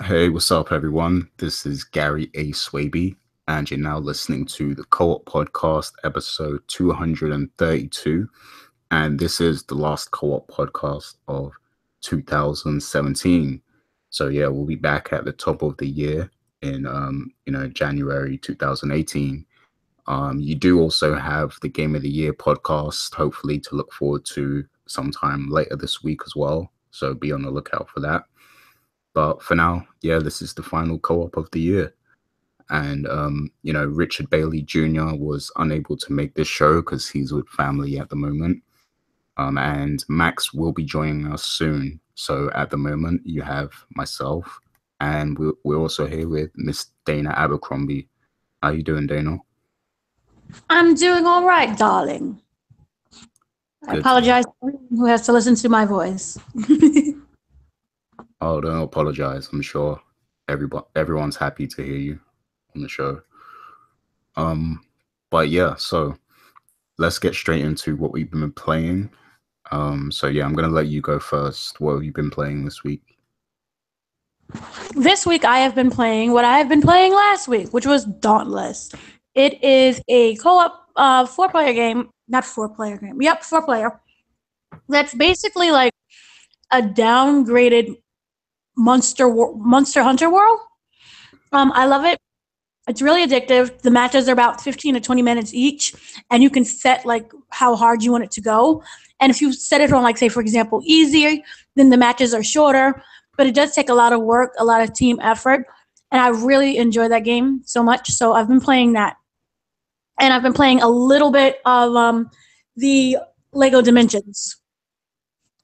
Hey, what's up, everyone? This is Gary A. Swaby, and you're now listening to the Co-op Podcast, episode 232. And this is the last Co-op podcast of 2017. So yeah, we'll be back at the top of the year in January 2018. You do also have the Game of the Year podcast, hopefully to look forward to sometime later this week as well. So be on the lookout for that. But for now, yeah, this is the final co-op of the year. And Richard Bailey Jr. was unable to make this show because he's with family at the moment. And Max will be joining us soon. So at the moment, you have myself, and we're also here with Miss Dana Abercrombie. How you doing, Dana? I'm doing all right, darling. I apologize to everyone who has to listen to my voice. Oh, don't apologize. I'm sure everyone's happy to hear you on the show. But yeah, so let's get straight into what we've been playing. So yeah, I'm gonna let you go first. What have you been playing this week? This week I have been playing what I have been playing last week, which was Dauntless. It is a co-op four-player game. Not four-player game. Yep, four-player. That's basically like a downgraded Monster Hunter World. I love it. It's really addictive. The matches are about 15 to 20 minutes each, and you can set like how hard you want it to go. And if you set it on, like, say, for example, easy, then the matches are shorter. But it does take a lot of work, a lot of team effort, and I really enjoy that game so much. So I've been playing that. And I've been playing a little bit of the Lego Dimensions.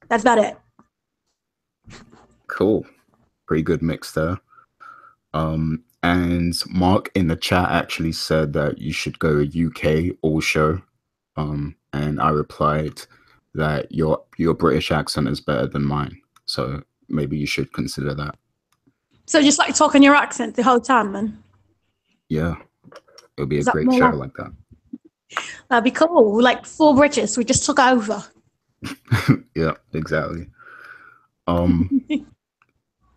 That's about it. Cool. Pretty good mix there. And Mark in the chat actually said that you should go UK all show. And I replied that your British accent is better than mine. So maybe you should consider that. So just like talking your accent the whole time, man. Yeah. It'll be a great show like that. That'd be cool. Like full British. We just took over. Yeah, exactly.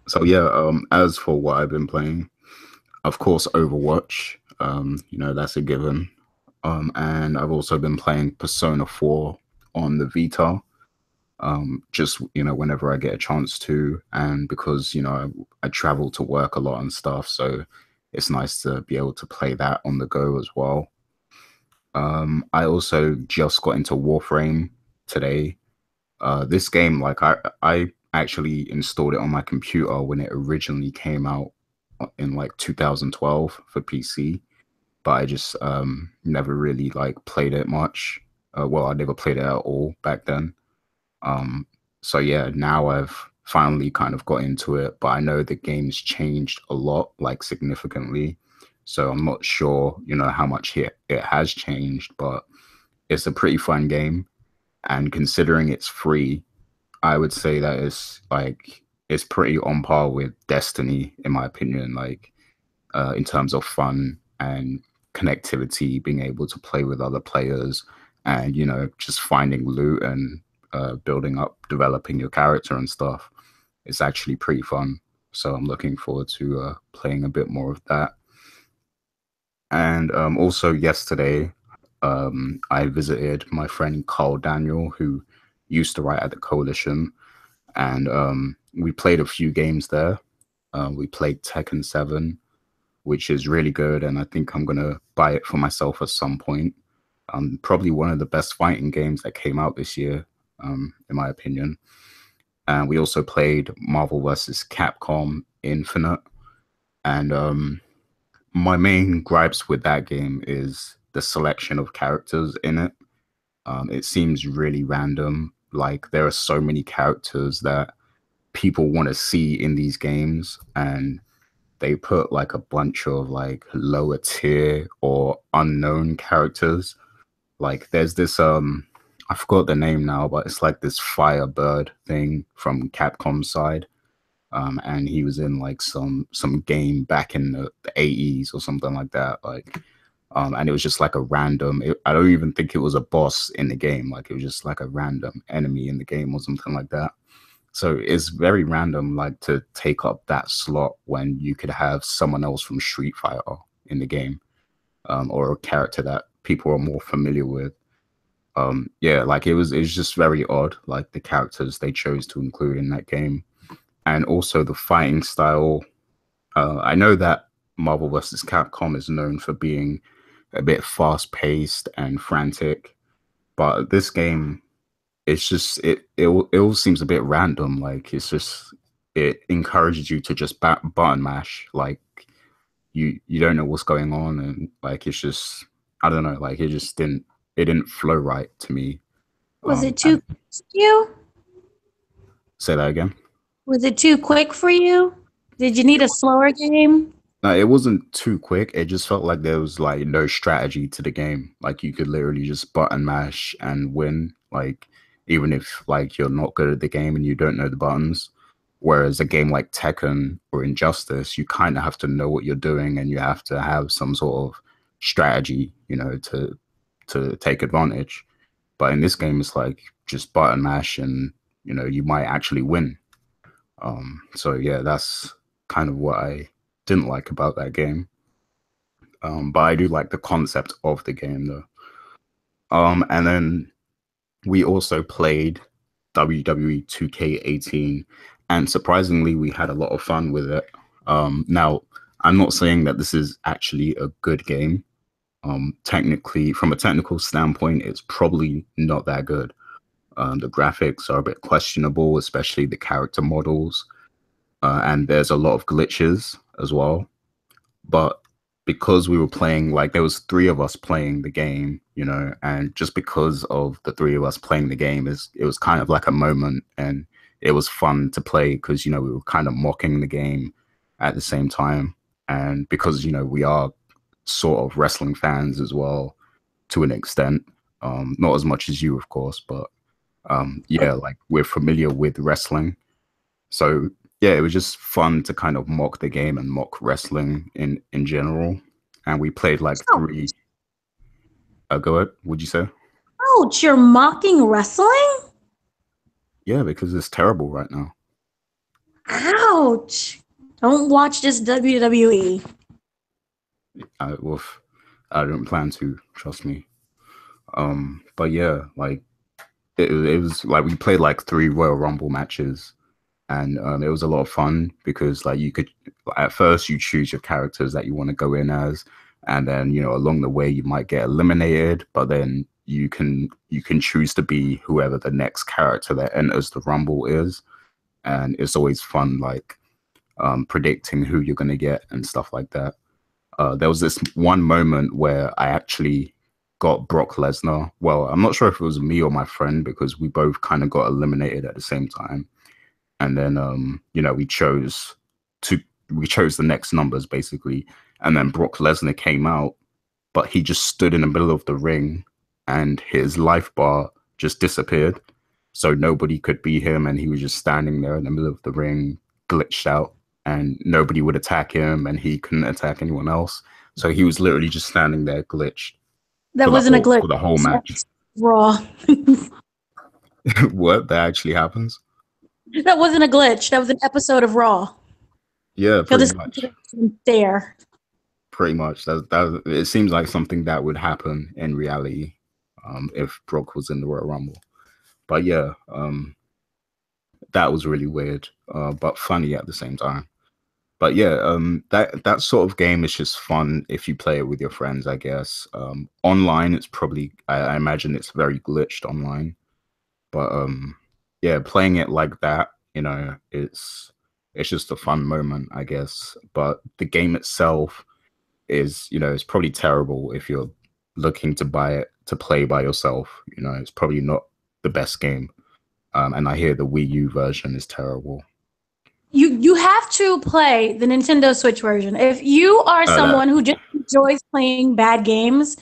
So yeah, as for what I've been playing, of course, Overwatch, that's a given. And I've also been playing Persona 4 on the Vita, just, whenever I get a chance to. And because, I travel to work a lot and stuff, so it's nice to be able to play that on the go as well. I also just got into Warframe today. This game, like, I actually installed it on my computer when it originally came out in like 2012 for PC, but I just never really like played it much. Well, I never played it at all back then. So yeah, now I've finally kind of got into it, but I know the game's changed a lot, like significantly. So I'm not sure, how much it has changed, but it's a pretty fun game. And considering it's free, I would say that it's pretty on par with Destiny, in my opinion, like in terms of fun and connectivity, being able to play with other players and, just finding loot and building up, developing your character and stuff. It's actually pretty fun. So I'm looking forward to playing a bit more of that. And also yesterday, I visited my friend Carl Daniel, who used to write at the Koalition, and we played a few games there. We played Tekken 7, which is really good, and I think I'm gonna buy it for myself at some point. Probably one of the best fighting games that came out this year, in my opinion. And we also played Marvel vs. Capcom Infinite, and my main gripes with that game is the selection of characters in it. It seems really random. Like, there are so many characters that people want to see in these games, and they put like a bunch of like lower tier or unknown characters. Like, there's this I forgot the name now, but it's like this Firebird thing from Capcom's side. And he was in like some game back in the 80s or something like that. Like, and it was just like a random. I don't even think it was a boss in the game. Like, it was just like a random enemy in the game or something like that. So it's very random, like to take up that slot when you could have someone else from Street Fighter in the game, or a character that people are more familiar with. Yeah, like it's just very odd, like the characters they chose to include in that game, and also the fighting style. I know that Marvel vs. Capcom is known for being a bit fast paced and frantic, but this game, it's just it all seems a bit random. Like it's just it encourages you to just button mash. Like you don't know what's going on, and like it's just I don't know. Like it didn't flow right to me. Was it too And quick for you? say that again. Was it too quick for you? Did you need a slower game? No, it wasn't too quick. It just felt like there was like no strategy to the game. Like you could literally just button mash and win. Like even if like you're not good at the game and you don't know the buttons. Whereas a game like Tekken or Injustice, you kind of have to know what you're doing and you have to have some sort of strategy, to take advantage. But in this game, it's like just button mash and you might actually win. So yeah, that's kind of what I didn't like about that game. But I do like the concept of the game though. And then we also played WWE 2K18, and surprisingly, we had a lot of fun with it. Now, I'm not saying that this is actually a good game. Technically, from a technical standpoint, it's probably not that good. The graphics are a bit questionable, especially the character models, and there's a lot of glitches as well. But because we were playing, like there was three of us playing the game, and just because of the three of us playing the game, it was kind of like a moment, and it was fun to play because we were kind of mocking the game at the same time, and because we are sort of wrestling fans as well to an extent, not as much as you, of course, but yeah, like we're familiar with wrestling, so yeah, it was just fun to kind of mock the game and mock wrestling in general. And we played like three. Ouch. Go ahead. Would you say? Ouch, you're mocking wrestling? Yeah, because it's terrible right now. Ouch. Don't watch this WWE. Well, I don't plan to. Trust me. But yeah, like it was like we played like three Royal Rumble matches, and it was a lot of fun because like you could at first you choose your characters that you want to go in as, and then along the way you might get eliminated, but then you can choose to be whoever the next character that enters the Rumble is, and it's always fun like predicting who you're gonna get and stuff like that. There was this one moment where I actually got Brock Lesnar. Well, I'm not sure if it was me or my friend because we both kind of got eliminated at the same time. And then we chose the next numbers basically. And then Brock Lesnar came out, but he just stood in the middle of the ring and his life bar just disappeared. So nobody could beat him, and he was just standing there in the middle of the ring, glitched out, and nobody would attack him and he couldn't attack anyone else. So he was literally just standing there glitched That wasn't a glitch. for the whole match. Raw. What? That actually happens? That wasn't a glitch. That was an episode of Raw. Yeah, pretty much. There. Pretty much. That it seems like something that would happen in reality, if Brock was in the Royal Rumble. But yeah, that was really weird, but funny at the same time. But yeah, that sort of game is just fun if you play it with your friends, I guess. Online, it's probably I imagine it's very glitched online. But yeah, playing it like that, it's just a fun moment, I guess. But the game itself is, it's probably terrible if you're looking to buy it to play by yourself. It's probably not the best game. And I hear the Wii U version is terrible. You have to play the Nintendo Switch version. If you are someone who just enjoys playing bad games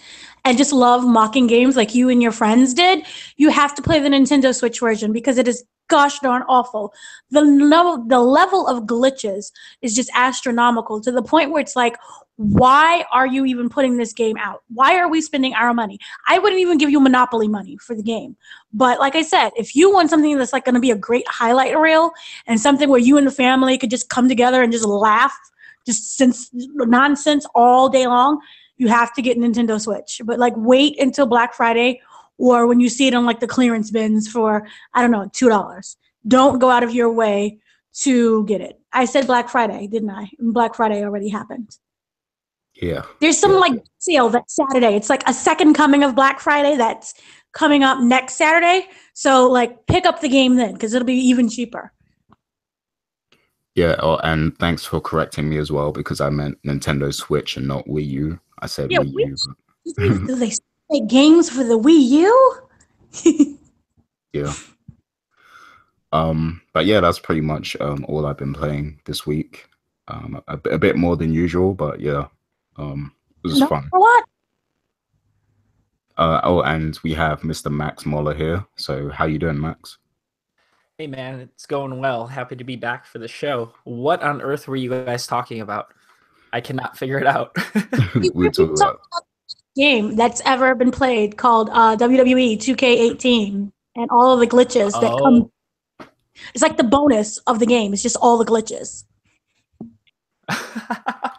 and just love mocking games like you and your friends did, you have to play the Nintendo Switch version because it is gosh darn awful. The level of glitches is just astronomical to the point where it's like, why are you even putting this game out? Why are we spending our money? I wouldn't even give you Monopoly money for the game. But like I said, if you want something that's like going to be a great highlight reel and something where you and the family could just come together and just laugh, just since nonsense all day long, you have to get Nintendo Switch. But like wait until Black Friday or when you see it on like the clearance bins for, I don't know, $2. Don't go out of your way to get it. I said Black Friday, didn't I? Black Friday already happened. Yeah. There's some Yeah. like sale that Saturday. It's like a second coming of Black Friday that's coming up next Saturday. So like pick up the game then because it'll be even cheaper. Yeah, oh, and thanks for correcting me as well because I meant Nintendo Switch and not Wii U. I said Yeah, Wii U. do they make games for the Wii U? Yeah. But yeah, that's pretty much all I've been playing this week. A bit more than usual, but yeah, it was No, fun. for what? Oh, and we have Mr. Max Moller here. So how you doing, Max? Hey man, it's going well. Happy to be back for the show. What on earth were you guys talking about? I cannot figure it out. We talk about Game that's ever been played called WWE 2K18 and all of the glitches that come. It's like the bonus of the game. It's just all the glitches.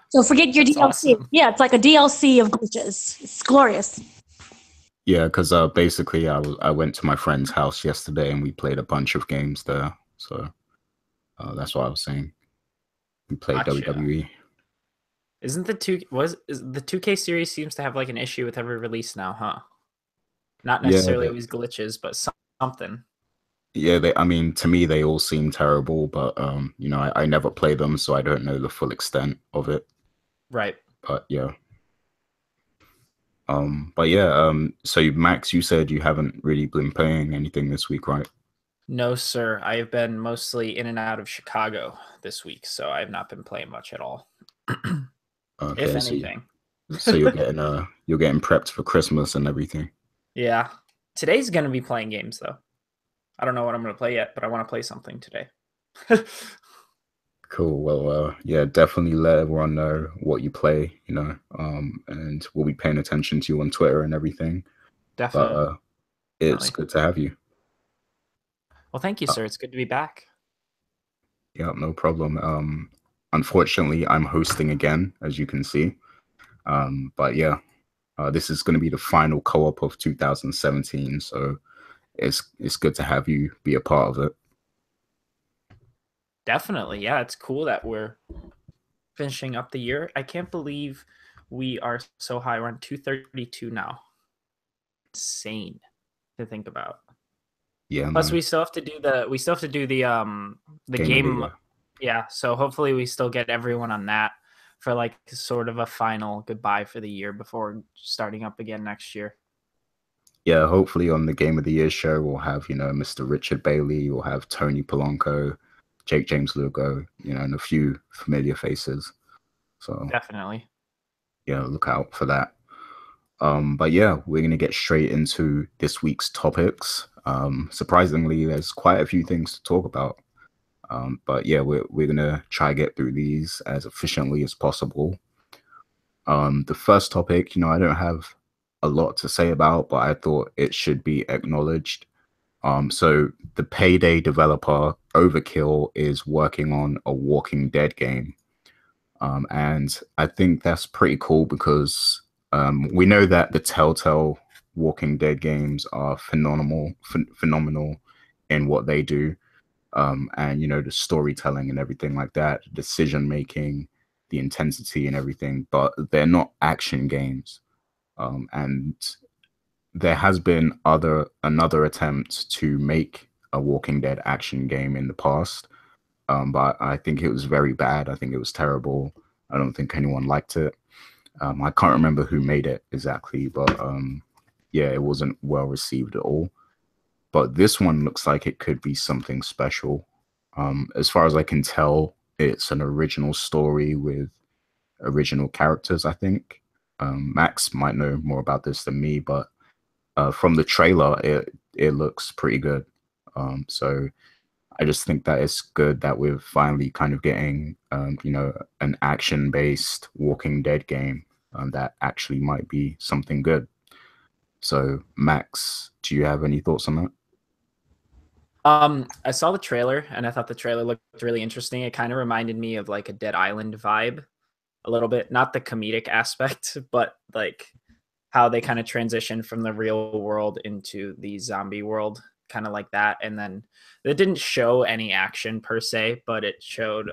So forget your That's DLC. awesome. Yeah, it's like a DLC of glitches. It's glorious. yeah, because basically I went to my friend's house yesterday and we played a bunch of games there. So that's what I was saying. We played Gotcha. WWE. Isn't the 2K series seems to have like an issue with every release now, huh? Not necessarily always glitches, but something. Yeah, I mean, to me, they all seem terrible, but you know, I never play them, so I don't know the full extent of it. Right. But yeah. So Max, you said you haven't really been playing anything this week, right? No, sir. I have been mostly in and out of Chicago this week, so I have not been playing much at all. Okay, If anything. So you're getting prepped for Christmas and everything. Yeah. Today's gonna be playing games though. I don't know what I'm gonna play yet, but I want to play something today. Cool. Well, yeah, definitely let everyone know what you play, you know, and we'll be paying attention to you on Twitter and everything. Definitely. But it's good to have you. Well, thank you, sir. It's good to be back. Yeah, no problem. Unfortunately, I'm hosting again, as you can see. But yeah, this is going to be the final co-op of 2017, so it's good to have you be a part of it. Definitely. Yeah, it's cool that we're finishing up the year. I can't believe we are so high. We're on 232 now. Insane to think about. Yeah. Plus, we still have to do the game. Yeah. So hopefully, we still get everyone on that for like sort of a final goodbye for the year before starting up again next year. Yeah. Hopefully, on the Game of the Year show, we'll have Mr. Richard Bailey, we'll have Tony Polanco, Jake James Lugo, and a few familiar faces. So definitely. Yeah, look out for that. But yeah, we're going to get straight into this week's topics. Surprisingly, there's quite a few things to talk about. But yeah, we're going to try to get through these as efficiently as possible. The first topic, I don't have a lot to say about, but I thought it should be acknowledged. So the Payday developer Overkill is working on a Walking Dead game. And I think that's pretty cool because we know that the Telltale Walking Dead games are phenomenal in what they do. And, the storytelling and everything like that, decision making, the intensity and everything, but they're not action games. And there has been another attempt to make a Walking Dead action game in the past. But I think it was very bad. I think it was terrible. I don't think anyone liked it. I can't remember who made it exactly, but yeah, it wasn't well received at all. But this one looks like it could be something special. As far as I can tell, it's an original story with original characters, I think. Max might know more about this than me, but from the trailer, it looks pretty good. So I just think that it's good that we're finally kind of getting, you know, an action-based Walking Dead game that actually might be something good. So, Max, do you have any thoughts on that? I saw the trailer and I thought the trailer looked really interesting. It kind of reminded me of like a Dead Island vibe a little bit, not the comedic aspect, but like how they kind of transition from the real world into the zombie world, kind of like that. And then it didn't show any action per se, but it showed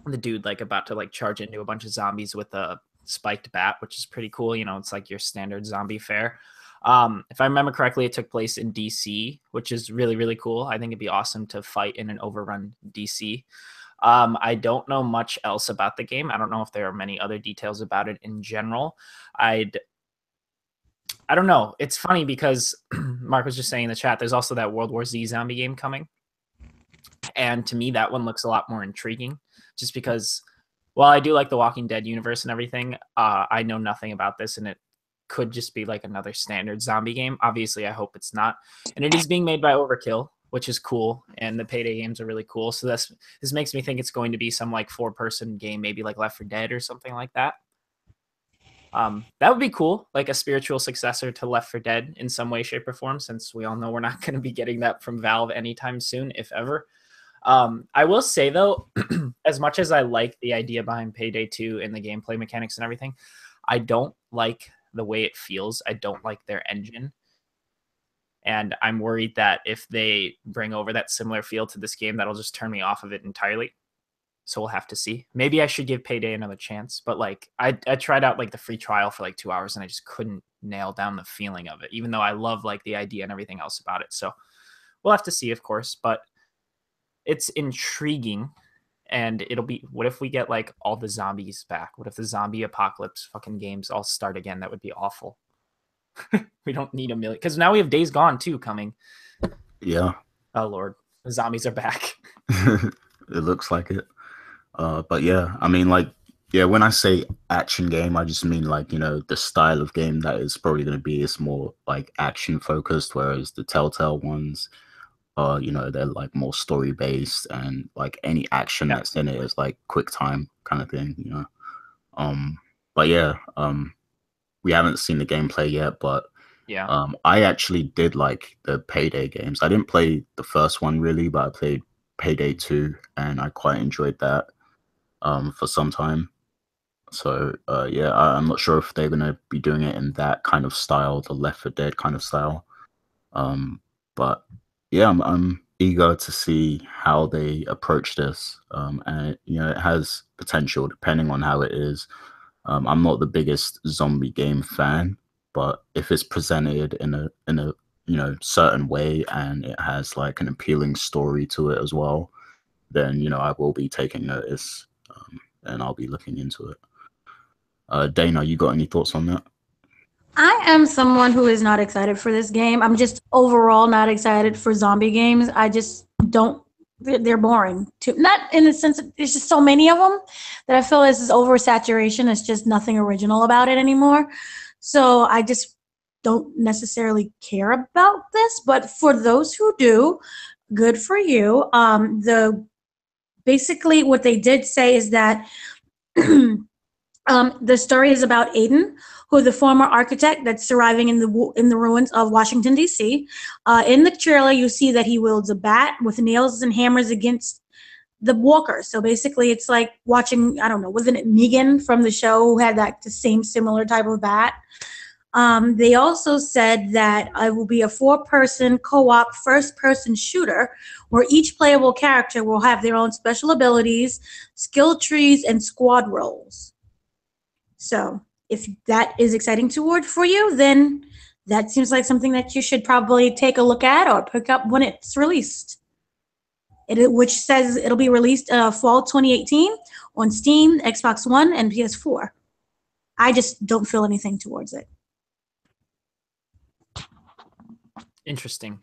the dude like about to like charge into a bunch of zombies with a spiked bat, which is pretty cool. You know, it's like your standard zombie fare. If I remember correctly, it took place in DC, which is really, really cool. I think it'd be awesome to fight in an overrun DC. I don't know much else about the game. I don't know if there are many other details about it in general. I don't know. It's funny because Mark was just saying in the chat, there's also that World War Z zombie game coming. And to me, that one looks a lot more intriguing just because while I do like the Walking Dead universe and everything, I know nothing about this, and it could just be like another standard zombie game. Obviously, I hope it's not. And it is being made by Overkill, which is cool, and the Payday games are really cool. So this makes me think it's going to be some like 4-person game, maybe like Left 4 Dead or something like that. That would be cool, like a spiritual successor to Left 4 Dead in some way, shape, or form, since we all know we're not going to be getting that from Valve anytime soon, if ever. I will say, though, as much as I like the idea behind Payday 2 and the gameplay mechanics and everything, I don't like the way it feels. I don't like their engine. And I'm worried that if they bring over that similar feel to this game, that'll just turn me off of it entirely. So we'll have to see. Maybe I should give Payday another chance. But like I tried out like the free trial for like 2 hours and I just couldn't nail down the feeling of it, even though I love like the idea and everything else about it. So we'll have to see, of course. But it's intriguing. And it'll be, what if we get like all the zombies back? What if the zombie apocalypse fucking games all start again? That would be awful. We don't need a million, because now we have Days Gone too coming. Yeah. Oh Lord, the zombies are back. It looks like it. But yeah, I mean, like, yeah, when I say action game, I just mean like, you know, the style of game that is probably going to be is more like action focused, whereas the Telltale ones, you know, they're like more story based, and like any action that's in it is like quick time kind of thing, you know. But yeah, we haven't seen the gameplay yet, but yeah, I actually did like the Payday games. I didn't play the first one really, but I played Payday 2 and I quite enjoyed that for some time. So yeah, I'm not sure if they're gonna be doing it in that kind of style, the Left 4 Dead kind of style. But yeah, I'm eager to see how they approach this. And you know, it has potential depending on how it is. I'm not the biggest zombie game fan, but if it's presented in a you know certain way and it has like an appealing story to it as well, then you know I will be taking notice, and I'll be looking into it. Dana, you got any thoughts on that? I am someone who is not excited for this game. I'm just overall not excited for zombie games. I just don't. They're boring. Not in the sense that there's just so many of them that I feel this is oversaturation. It's just nothing original about it anymore. So I just don't necessarily care about this. But for those who do, good for you. Basically what they did say is that the story is about Aiden, who is the former architect that's surviving in the ruins of Washington, D.C. In the trailer, you see that he wields a bat with nails and hammers against the walkers. So basically, it's like watching, I don't know, wasn't it Negan from the show who had that the same similar type of bat? They also said that it will be a 4-person co-op first-person shooter where each playable character will have their own special abilities, skill trees, and squad roles. So if that is exciting for you, then that seems like something that you should probably take a look at or pick up when it's released. Which says it'll be released fall 2018 on Steam, Xbox One, and PS4. I just don't feel anything towards it. interesting.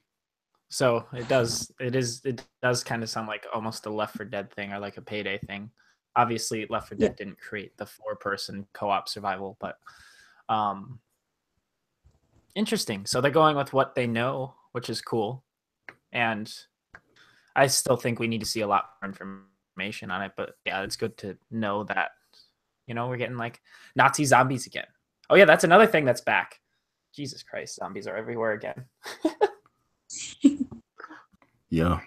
So it does kind of sound like almost a Left 4 Dead thing or like a Payday thing. Obviously, Left 4 Dead didn't create the 4-person co-op survival, but interesting. So they're going with what they know, which is cool. And I still think we need to see a lot more information on it. But yeah, it's good to know that, you know, we're getting like Nazi zombies again. Oh yeah, that's another thing that's back. Jesus Christ, zombies are everywhere again. Yeah,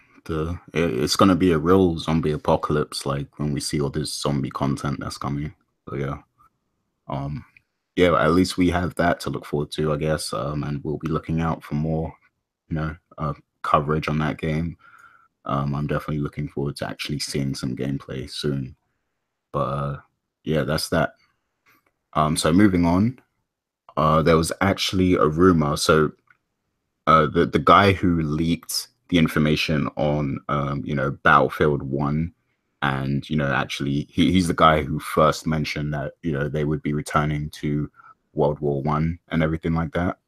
it's gonna be a real zombie apocalypse, like when we see all this zombie content that's coming. So yeah, um, yeah, at least we have that to look forward to, I guess. And we'll be looking out for more, you know, coverage on that game. I'm definitely looking forward to actually seeing some gameplay soon. But yeah, that's that. So moving on, there was actually a rumor. So the guy who leaked the information on you know, Battlefield 1, and you know, actually he's the guy who first mentioned that, you know, they would be returning to World War I and everything like that.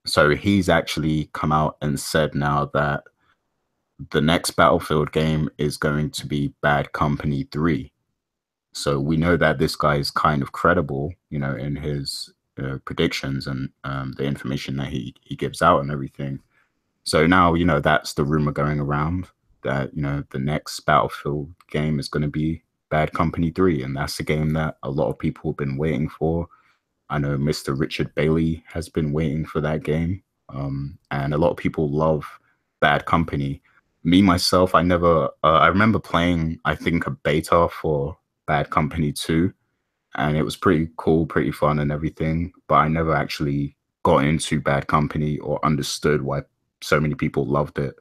So he's actually come out and said now that the next Battlefield game is going to be Bad Company 3. So we know that this guy is kind of credible, you know, in his predictions and the information that he gives out and everything. So now, you know, that's the rumor going around that, you know, the next Battlefield game is going to be Bad Company 3. And that's a game that a lot of people have been waiting for. I know Mr. Richard Bailey has been waiting for that game. And a lot of people love Bad Company. Me, myself, I remember playing, I think, a beta for Bad Company 2, and it was pretty cool, pretty fun and everything, but I never actually got into Bad Company or understood why so many people loved it.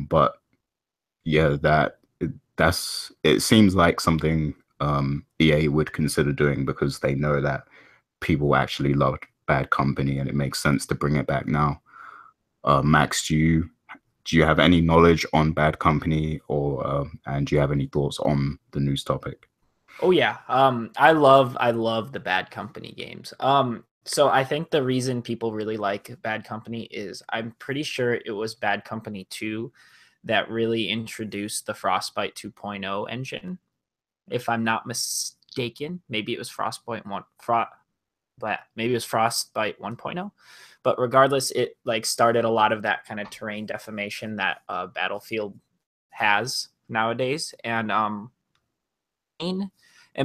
But yeah, it seems like something EA would consider doing, because they know that people actually loved Bad Company and it makes sense to bring it back now. Max, do you have any knowledge on Bad Company, or and do you have any thoughts on the news topic? Oh yeah. I love the Bad Company games. So I think the reason people really like Bad Company is I'm pretty sure it was Bad Company 2 that really introduced the Frostbite 2.0 engine. If I'm not mistaken, maybe it was maybe it was Frostbite 1.0. But regardless, it like started a lot of that kind of terrain defamation that Battlefield has nowadays. And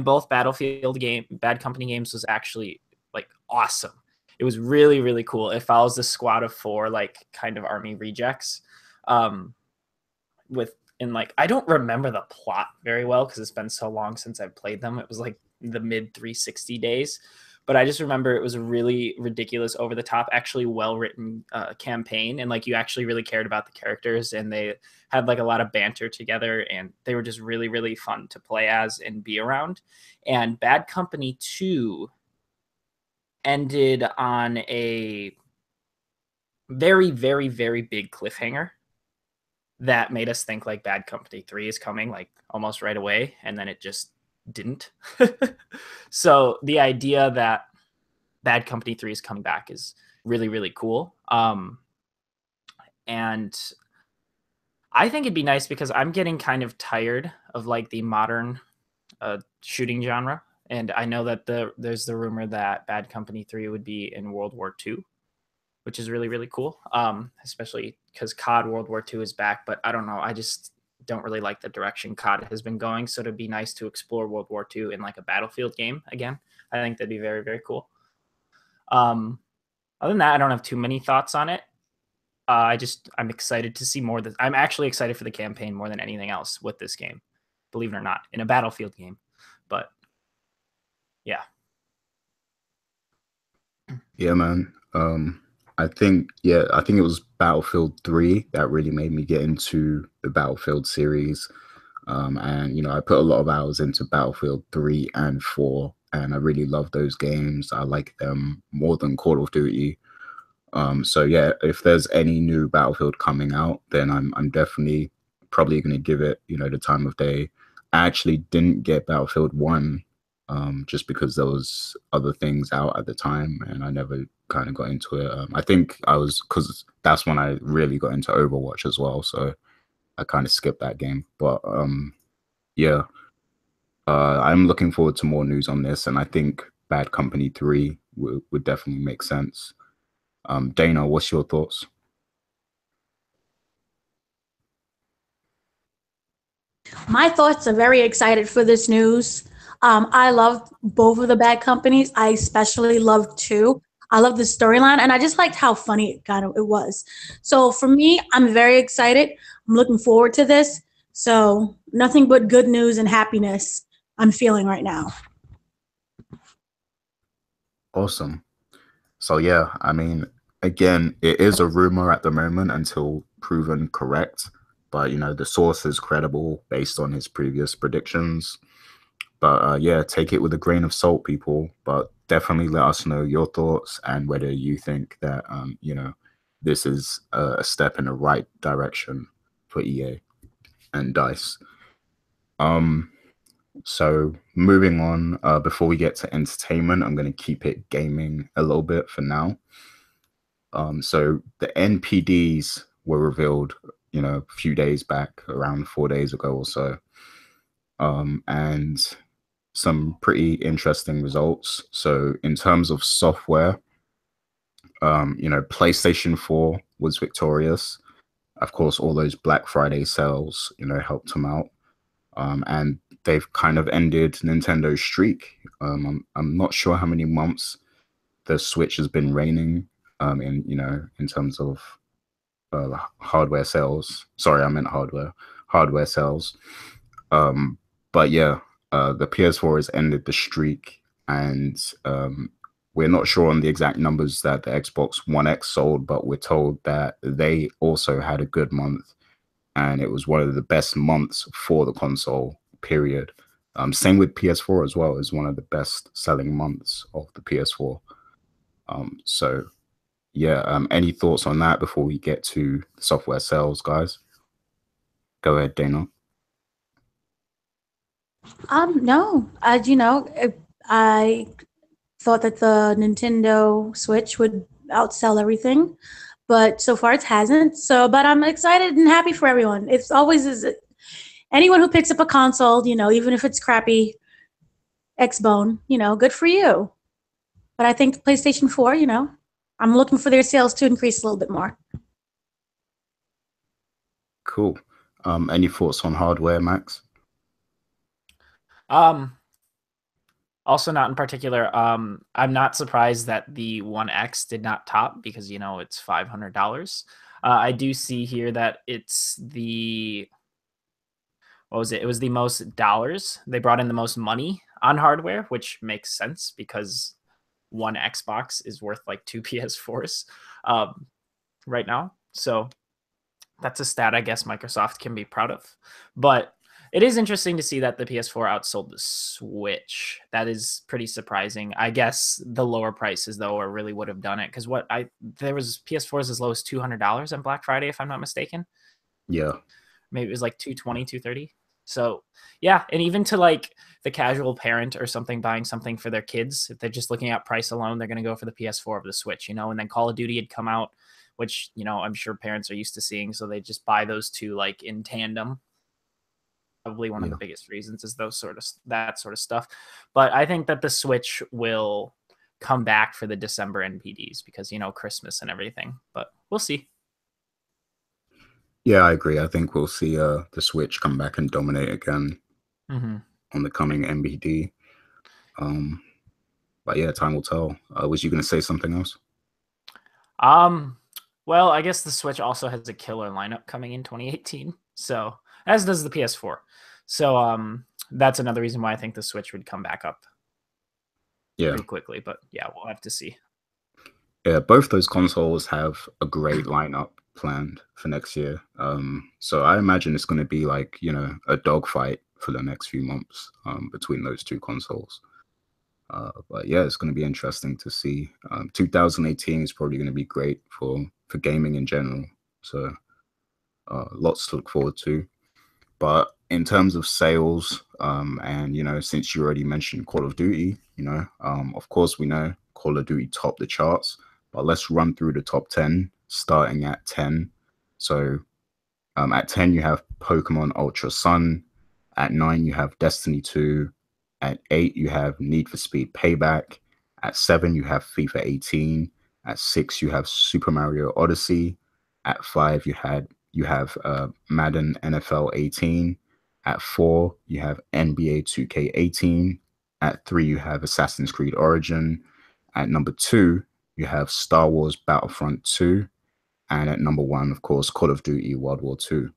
both Bad Company games was actually like awesome. It was really, really cool. It follows the squad of 4 like kind of army rejects. Like I don't remember the plot very well because it's been so long since I've played them. It was like the mid 360 days. But I just remember it was a really ridiculous, over the top, actually well written campaign, and like you actually really cared about the characters, and they had like a lot of banter together, and they were just really, really fun to play as and be around. And Bad Company 2 ended on a very, very, very big cliffhanger that made us think like Bad Company 3 is coming like almost right away, and then it just didn't. So the idea that Bad Company 3 is coming back is really, really cool. And I think it'd be nice because I'm getting kind of tired of like the modern shooting genre. And I know that there's the rumor that Bad Company 3 would be in World War II, which is really, really cool. Especially because COD World War II is back, but I don't know. I just don't really like the direction COD has been going. So it'd be nice to explore World War II in like a Battlefield game again. I think that'd be very, very cool. Other than that, I don't have too many thoughts on it. I'm excited to see more. I'm actually excited for the campaign more than anything else with this game, believe it or not, in a Battlefield game. But yeah. Yeah, man. I think it was Battlefield 3 that really made me get into the Battlefield series. And you know, I put a lot of hours into Battlefield 3 and 4, and I really love those games. I like them more than Call of Duty. So yeah, if there's any new Battlefield coming out, then I'm definitely probably going to give it, you know, the time of day. I actually didn't get Battlefield 1 just because there was other things out at the time, and I never kind of got into it. I think because that's when I really got into Overwatch as well, so I kind of skipped that game. But yeah, I'm looking forward to more news on this, and I think Bad Company 3 would definitely make sense. Dana, what's your thoughts? My thoughts are very excited for this news. I love both of the bad companies. I especially love two. I love the storyline, and I just liked how funny it was. So for me, I'm very excited. I'm looking forward to this. So nothing but good news and happiness I'm feeling right now. Awesome. So yeah, I mean, again, it is a rumor at the moment until proven correct, but you know, the source is credible based on his previous predictions. But yeah, take it with a grain of salt, people. But definitely let us know your thoughts and whether you think that you know, this is a step in the right direction for EA and DICE. So moving on, before we get to entertainment, I'm going to keep it gaming a little bit for now. So the NPDs were revealed, you know, a few days back, around 4 days ago or so, and some pretty interesting results. So in terms of software, you know, PlayStation 4 was victorious. Of course, all those Black Friday sales, you know, helped them out. And they've kind of ended Nintendo's streak. I'm not sure how many months the Switch has been reigning in, you know, in terms of hardware sales. Sorry, I meant hardware sales. But yeah, the PS4 has ended the streak, and we're not sure on the exact numbers that the Xbox One X sold, but we're told that they also had a good month, and it was one of the best months for the console, period. Same with PS4 as well, is one of the best selling months of the PS4. So yeah, any thoughts on that before we get to software sales, guys? Go ahead, Dana. No, I thought that the Nintendo Switch would outsell everything, but so far it hasn't. So, but I'm excited and happy for everyone. It's always is anyone who picks up a console, even if it's crappy Xbone, good for you. But I think PlayStation 4, I'm looking for their sales to increase a little bit more. Cool. Any thoughts on hardware, Max? Also not in particular. I'm not surprised that the One X did not top because it's $500. I do see here that it's the what was it? It was the most dollars. They brought in the most money on hardware, which makes sense because one Xbox is worth like two PS4s right now. So that's a stat I guess Microsoft can be proud of. But it is interesting to see that the PS4 outsold the Switch. That is pretty surprising. I guess the lower prices though, or really would have done it because there was PS4s as low as $200 on Black Friday, if I'm not mistaken. Yeah, maybe it was like 220, 230. So yeah, and even to like the casual parent or something buying something for their kids, if they're just looking at price alone, they're going to go for the PS4 of the Switch, and then Call of Duty had come out, which, I'm sure parents are used to seeing. So they just buy those two like in tandem. Probably one of the biggest reasons is that sort of stuff. But I think that the Switch will come back for the December NPDs because, Christmas and everything, but we'll see. Yeah, I agree. I think we'll see the Switch come back and dominate again on the coming NBD. But yeah, time will tell. Was you going to say something else? Well, I guess the Switch also has a killer lineup coming in 2018. So as does the PS4. So that's another reason why I think the Switch would come back up pretty quickly. But yeah, we'll have to see. Yeah, both those consoles have a great lineup planned for next year. So I imagine it's going to be like, a dogfight for the next few months between those two consoles. But yeah, it's going to be interesting to see. 2018 is probably going to be great for gaming in general. So lots to look forward to. But in terms of sales, and since you already mentioned Call of Duty, of course we know Call of Duty topped the charts. But let's run through the top 10, starting at 10. So at 10, you have Pokemon Ultra Sun. At 9, you have Destiny 2. At 8, you have Need for Speed Payback. At 7, you have FIFA 18. At 6, you have Super Mario Odyssey. At 5, you have Madden NFL 18. At 4, you have NBA 2K18. At 3, you have Assassin's Creed Origin. At number 2, you have Star Wars Battlefront 2. And at number 1, of course, Call of Duty World War II.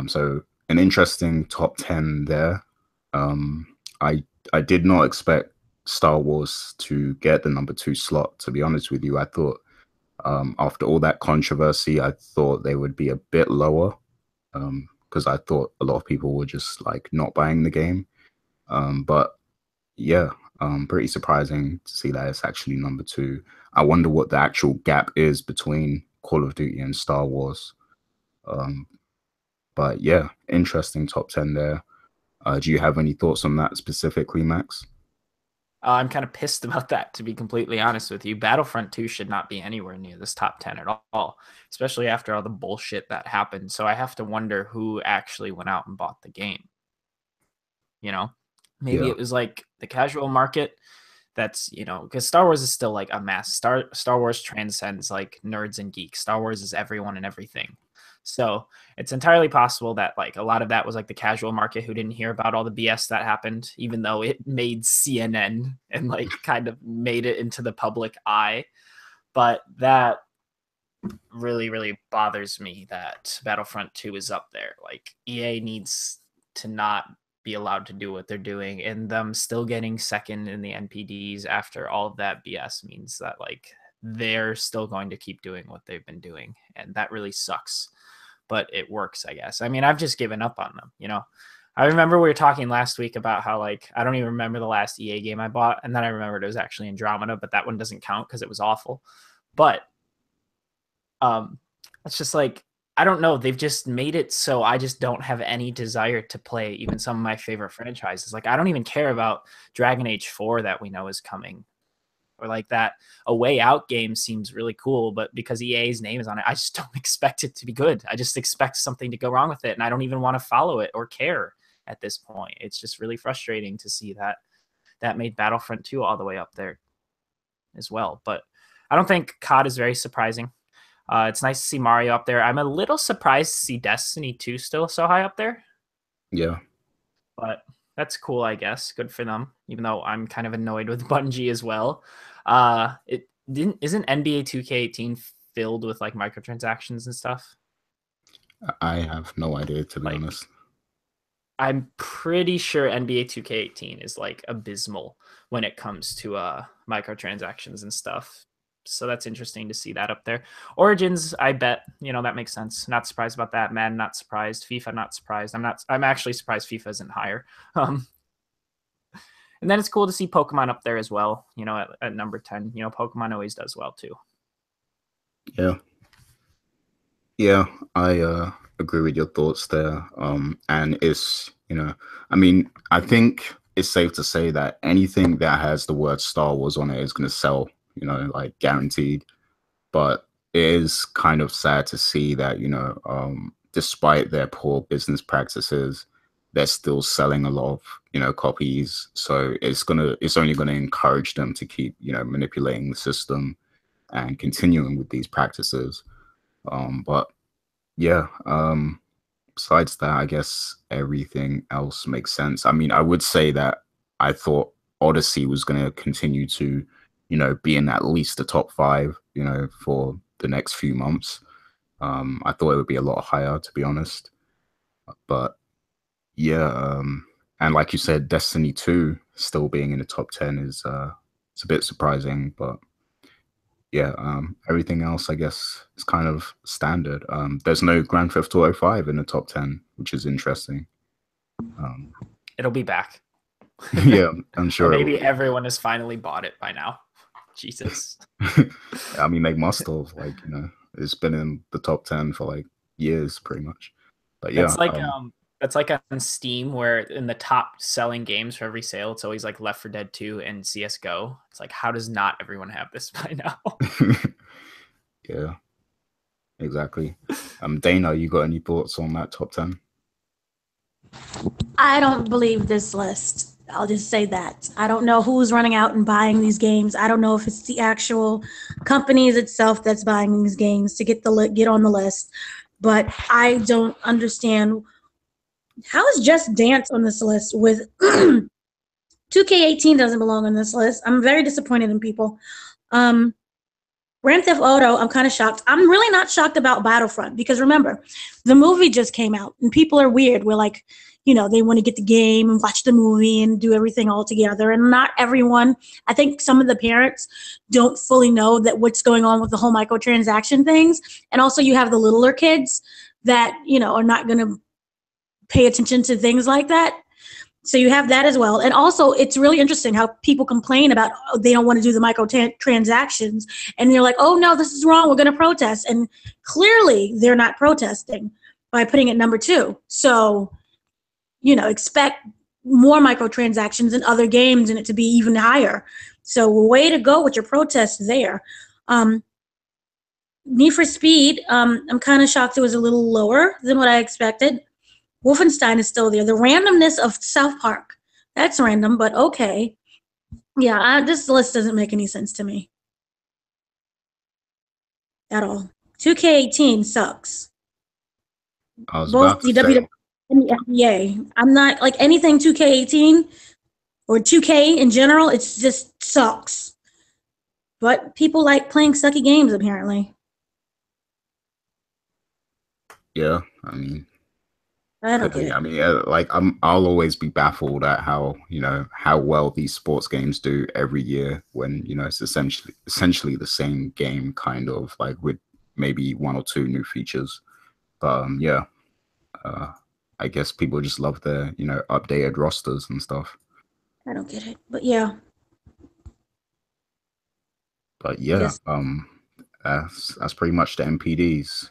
So an interesting top 10 there. I did not expect Star Wars to get the number 2 slot, to be honest with you. I thought after all that controversy, I thought they would be a bit lower, because I thought a lot of people were just like not buying the game. But yeah, pretty surprising to see that it's actually number 2. I wonder what the actual gap is between Call of Duty and Star Wars. But yeah, interesting top 10 there. Do you have any thoughts on that specifically, Max? I'm kind of pissed about that, to be completely honest with you. Battlefront 2 should not be anywhere near this top 10 at all, especially after all the bullshit that happened. So I have to wonder who actually went out and bought the game. You know, maybe it was like the casual market. That's, you know, because Star Wars is still like a mass. Star Wars transcends like nerds and geeks. Star Wars is everyone and everything. So it's entirely possible that like a lot of that was like the casual market who didn't hear about all the BS that happened, even though it made CNN and like kind of made it into the public eye. But that really, really bothers me that Battlefront 2 is up there. Like EA needs to not be allowed to do what they're doing, and them still getting second in the NPDs after all of that BS means that like they're still going to keep doing what they've been doing. And that really sucks. But it works, I guess. I mean, I've just given up on them, you know. I remember we were talking last week about how, like, I don't even remember the last EA game I bought, and then I remembered it was actually Andromeda, but that one doesn't count because it was awful. But it's just like, I don't know. They've just made it so I just don't have any desire to play even some of my favorite franchises. Like, I don't even care about Dragon Age 4 that we know is coming. Or like that A Way Out game seems really cool, but because EA's name is on it, I just don't expect it to be good. I just expect something to go wrong with it, and I don't even want to follow it or care at this point. It's just really frustrating to see that made Battlefront 2 all the way up there as well. But I don't think COD is very surprising. It's nice to see Mario up there. I'm a little surprised to see Destiny 2 still so high up there. Yeah. But that's cool, I guess. Good for them, even though I'm kind of annoyed with Bungie as well. Isn't NBA 2K18 filled with like microtransactions and stuff? I have no idea, to be honest. I'm pretty sure NBA 2K18 is like abysmal when it comes to microtransactions and stuff. So that's interesting to see that up there. Origins, I bet, you know, that makes sense. Not surprised about that. Madden, not surprised. FIFA, not surprised. I'm actually surprised FIFA isn't higher. And then it's cool to see Pokemon up there as well, you know, at number 10. You know, Pokemon always does well too. Yeah, I agree with your thoughts there. And it's, you know, I mean, I think it's safe to say that anything that has the word Star Wars on it is going to sell, you know, like guaranteed. But it is kind of sad to see that, you know, despite their poor business practices, they're still selling a lot of, you know, copies. So it's only gonna encourage them to keep, you know, manipulating the system and continuing with these practices. But yeah, besides that, I guess everything else makes sense. I mean, I would say that I thought Odyssey was gonna continue to, you know, be in at least the top 5, you know, for the next few months. I thought it would be a lot higher, to be honest. But yeah, and like you said, Destiny 2 still being in the top 10 is it's a bit surprising, but yeah, everything else I guess is kind of standard. There's no Grand Theft Auto 5 in the top 10, which is interesting. It'll be back. Yeah, I'm sure. Or maybe everyone has finally bought it by now. Jesus. I mean, they must have, like, you know, it's been in the top 10 for like years pretty much. But yeah, that's like on Steam, where in the top selling games for every sale, it's always like Left 4 Dead 2 and CSGO. It's like, how does not everyone have this by now? Yeah, exactly. Dana, you got any thoughts on that top 10? I don't believe this list. I'll just say that. I don't know who's running out and buying these games. I don't know if it's the actual companies itself that's buying these games to get on the list. But I don't understand How is Just Dance on this list with 2K18 doesn't belong on this list? I'm very disappointed in people. Grand Theft Auto, I'm kind of shocked. I'm really not shocked about Battlefront because remember, the movie just came out and people are weird. We're like, they want to get the game and watch the movie and do everything all together. And not everyone, I think some of the parents don't fully know that what's going on with the whole microtransaction things. And also you have the littler kids that, are not going to pay attention to things like that. So you have that as well. And also, it's really interesting how people complain about they don't want to do the microtransactions. And they're like, oh, no, this is wrong. We're going to protest. And clearly, they're not protesting by putting it number 2. So, expect more microtransactions in other games and it to be even higher. So way to go with your protest there. Need for Speed, I'm kind of shocked it was a little lower than what I expected. Wolfenstein is still there. The randomness of South Park. That's random, but okay. Yeah, this list doesn't make any sense to me. At all. 2K18 sucks. I was Both the WWE and the NBA. I'm not, like, anything 2K18 or 2K in general, it just sucks. But people like playing sucky games, apparently. Yeah, I mean... I don't get it. I mean, I'll always be baffled at how well these sports games do every year when it's essentially the same game, kind of like with maybe 1 or 2 new features. But I guess people just love their updated rosters and stuff. I don't get it, but yeah. But yeah, that's pretty much the MPDs.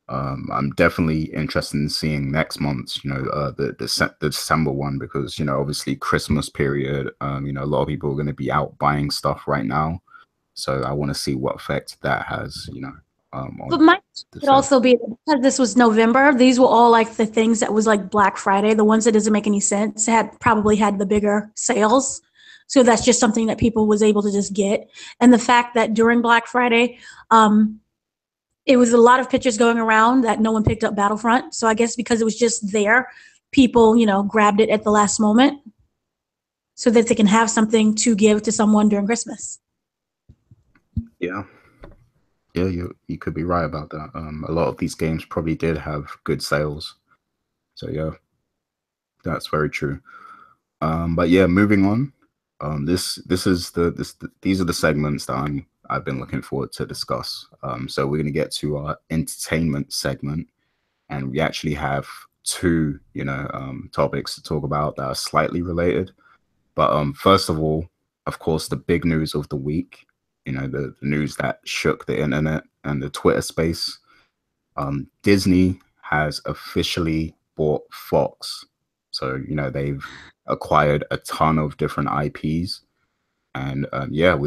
I'm definitely interested in seeing next month's, the December one, because, obviously Christmas period, a lot of people are going to be out buying stuff right now. So I want to see what effect that has, But might it also be because this was November, these were all like the things that was like Black Friday, the ones that doesn't make any sense, probably had the bigger sales. So that's just something that people was able to just get. And the fact that during Black Friday, it was a lot of pictures going around that no one picked up Battlefront. So I guess because it was just there, people, grabbed it at the last moment so that they can have something to give to someone during Christmas. Yeah. Yeah, you could be right about that. A lot of these games probably did have good sales. So yeah, that's very true. But yeah, moving on. These are the segments that I've been looking forward to discuss. So we're going to get to our entertainment segment, and we actually have 2, topics to talk about that are slightly related. But first of all, of course, the big news of the week, the news that shook the internet and the Twitter space. Disney has officially bought Fox. So, they've acquired a ton of different IPs. And yeah,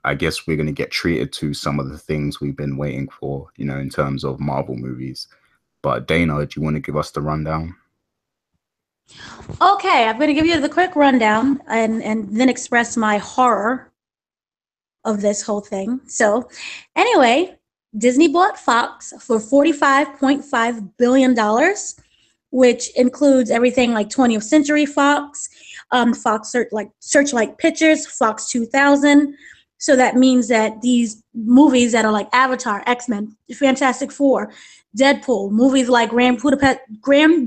I guess we're going to get treated to some of the things we've been waiting for, in terms of Marvel movies. But Dana, do you want to give us the rundown? Okay, I'm going to give you the quick rundown and then express my horror of this whole thing. So anyway, Disney bought Fox for $45.5 billion, which includes everything like 20th Century Fox, Fox Searchlight Pictures, Fox 2000. So that means that these movies that are like Avatar, X-Men, Fantastic Four, Deadpool, movies like Grand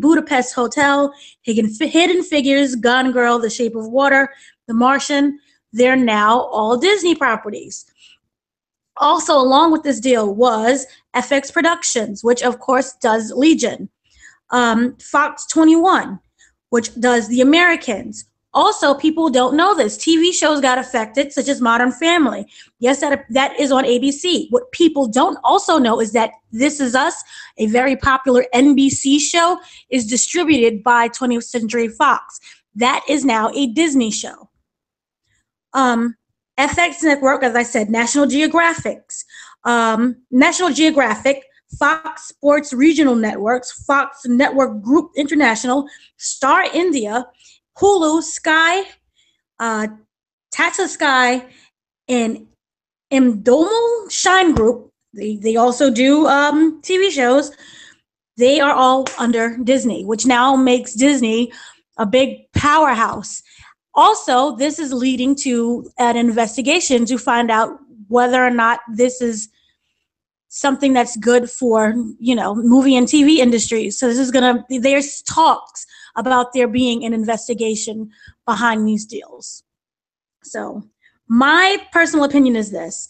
Budapest Hotel, Hidden Figures, Gone Girl, The Shape of Water, The Martian, they're now all Disney properties. Also, along with this deal was FX Productions, which of course does Legion. Fox 21, which does The Americans. Also, people don't know this. TV shows got affected, such as Modern Family. Yes, that is on ABC. What people don't also know is that This Is Us, a very popular NBC show, is distributed by 20th Century Fox. That is now a Disney show. FX Network, as I said, National Geographic, Fox Sports Regional Networks, Fox Network Group International, Star India, Hulu, Sky, Tata Sky, and Mdomo Shine Group. They also do TV shows. They are all under Disney, which now makes Disney a big powerhouse. Also, this is leading to an investigation to find out whether or not this is something that's good for, movie and TV industries. So there's talks about there being an investigation behind these deals. So my personal opinion is this.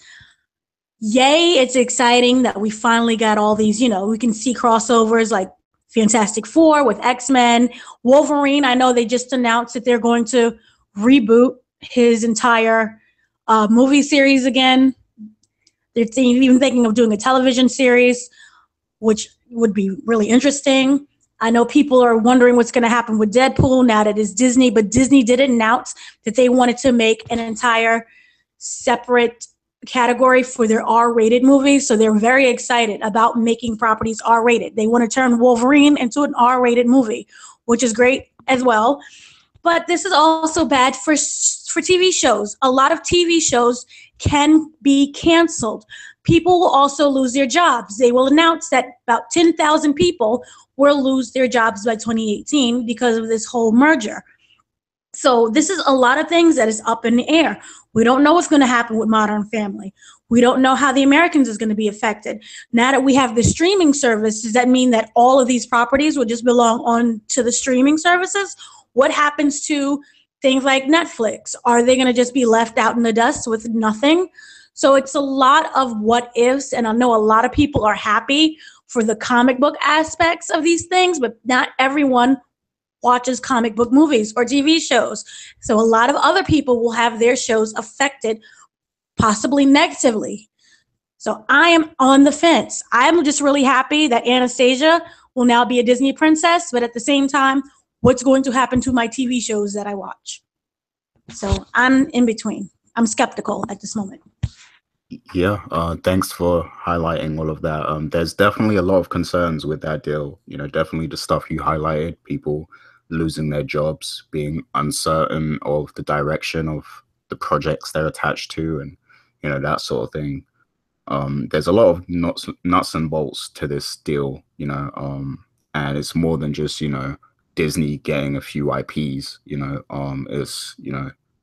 Yay, it's exciting that we finally got all these, we can see crossovers like Fantastic Four with X-Men. Wolverine, I know they just announced that they're going to reboot his entire movie series again. They're even thinking of doing a television series, which would be really interesting. I know people are wondering what's going to happen with Deadpool now that it's Disney, but Disney did announce that they wanted to make an entire separate category for their R-rated movies. So they're very excited about making properties R-rated. They want to turn Wolverine into an R-rated movie, which is great as well. But this is also bad for TV shows. A lot of TV shows can be canceled. People will also lose their jobs. They will announce that about 10,000 people will lose their jobs by 2018 because of this whole merger. So this is a lot of things that is up in the air. We don't know what's going to happen with Modern Family. We don't know how The Americans is going to be affected. Now that we have the streaming service, does that mean that all of these properties will just belong on to the streaming services? What happens to things like Netflix? Are they going to just be left out in the dust with nothing? So it's a lot of what ifs, and I know a lot of people are happy for the comic book aspects of these things, but not everyone watches comic book movies or TV shows. So a lot of other people will have their shows affected, possibly negatively. So I am on the fence. I'm just really happy that Anastasia will now be a Disney princess, but at the same time, what's going to happen to my TV shows that I watch? So I'm in between. I'm skeptical at this moment. Yeah, thanks for highlighting all of that. There's definitely a lot of concerns with that deal. Definitely the stuff you highlighted, people losing their jobs, being uncertain of the direction of the projects they're attached to, and that sort of thing. There's a lot of nuts and bolts to this deal, and it's more than just Disney getting a few IPs. It's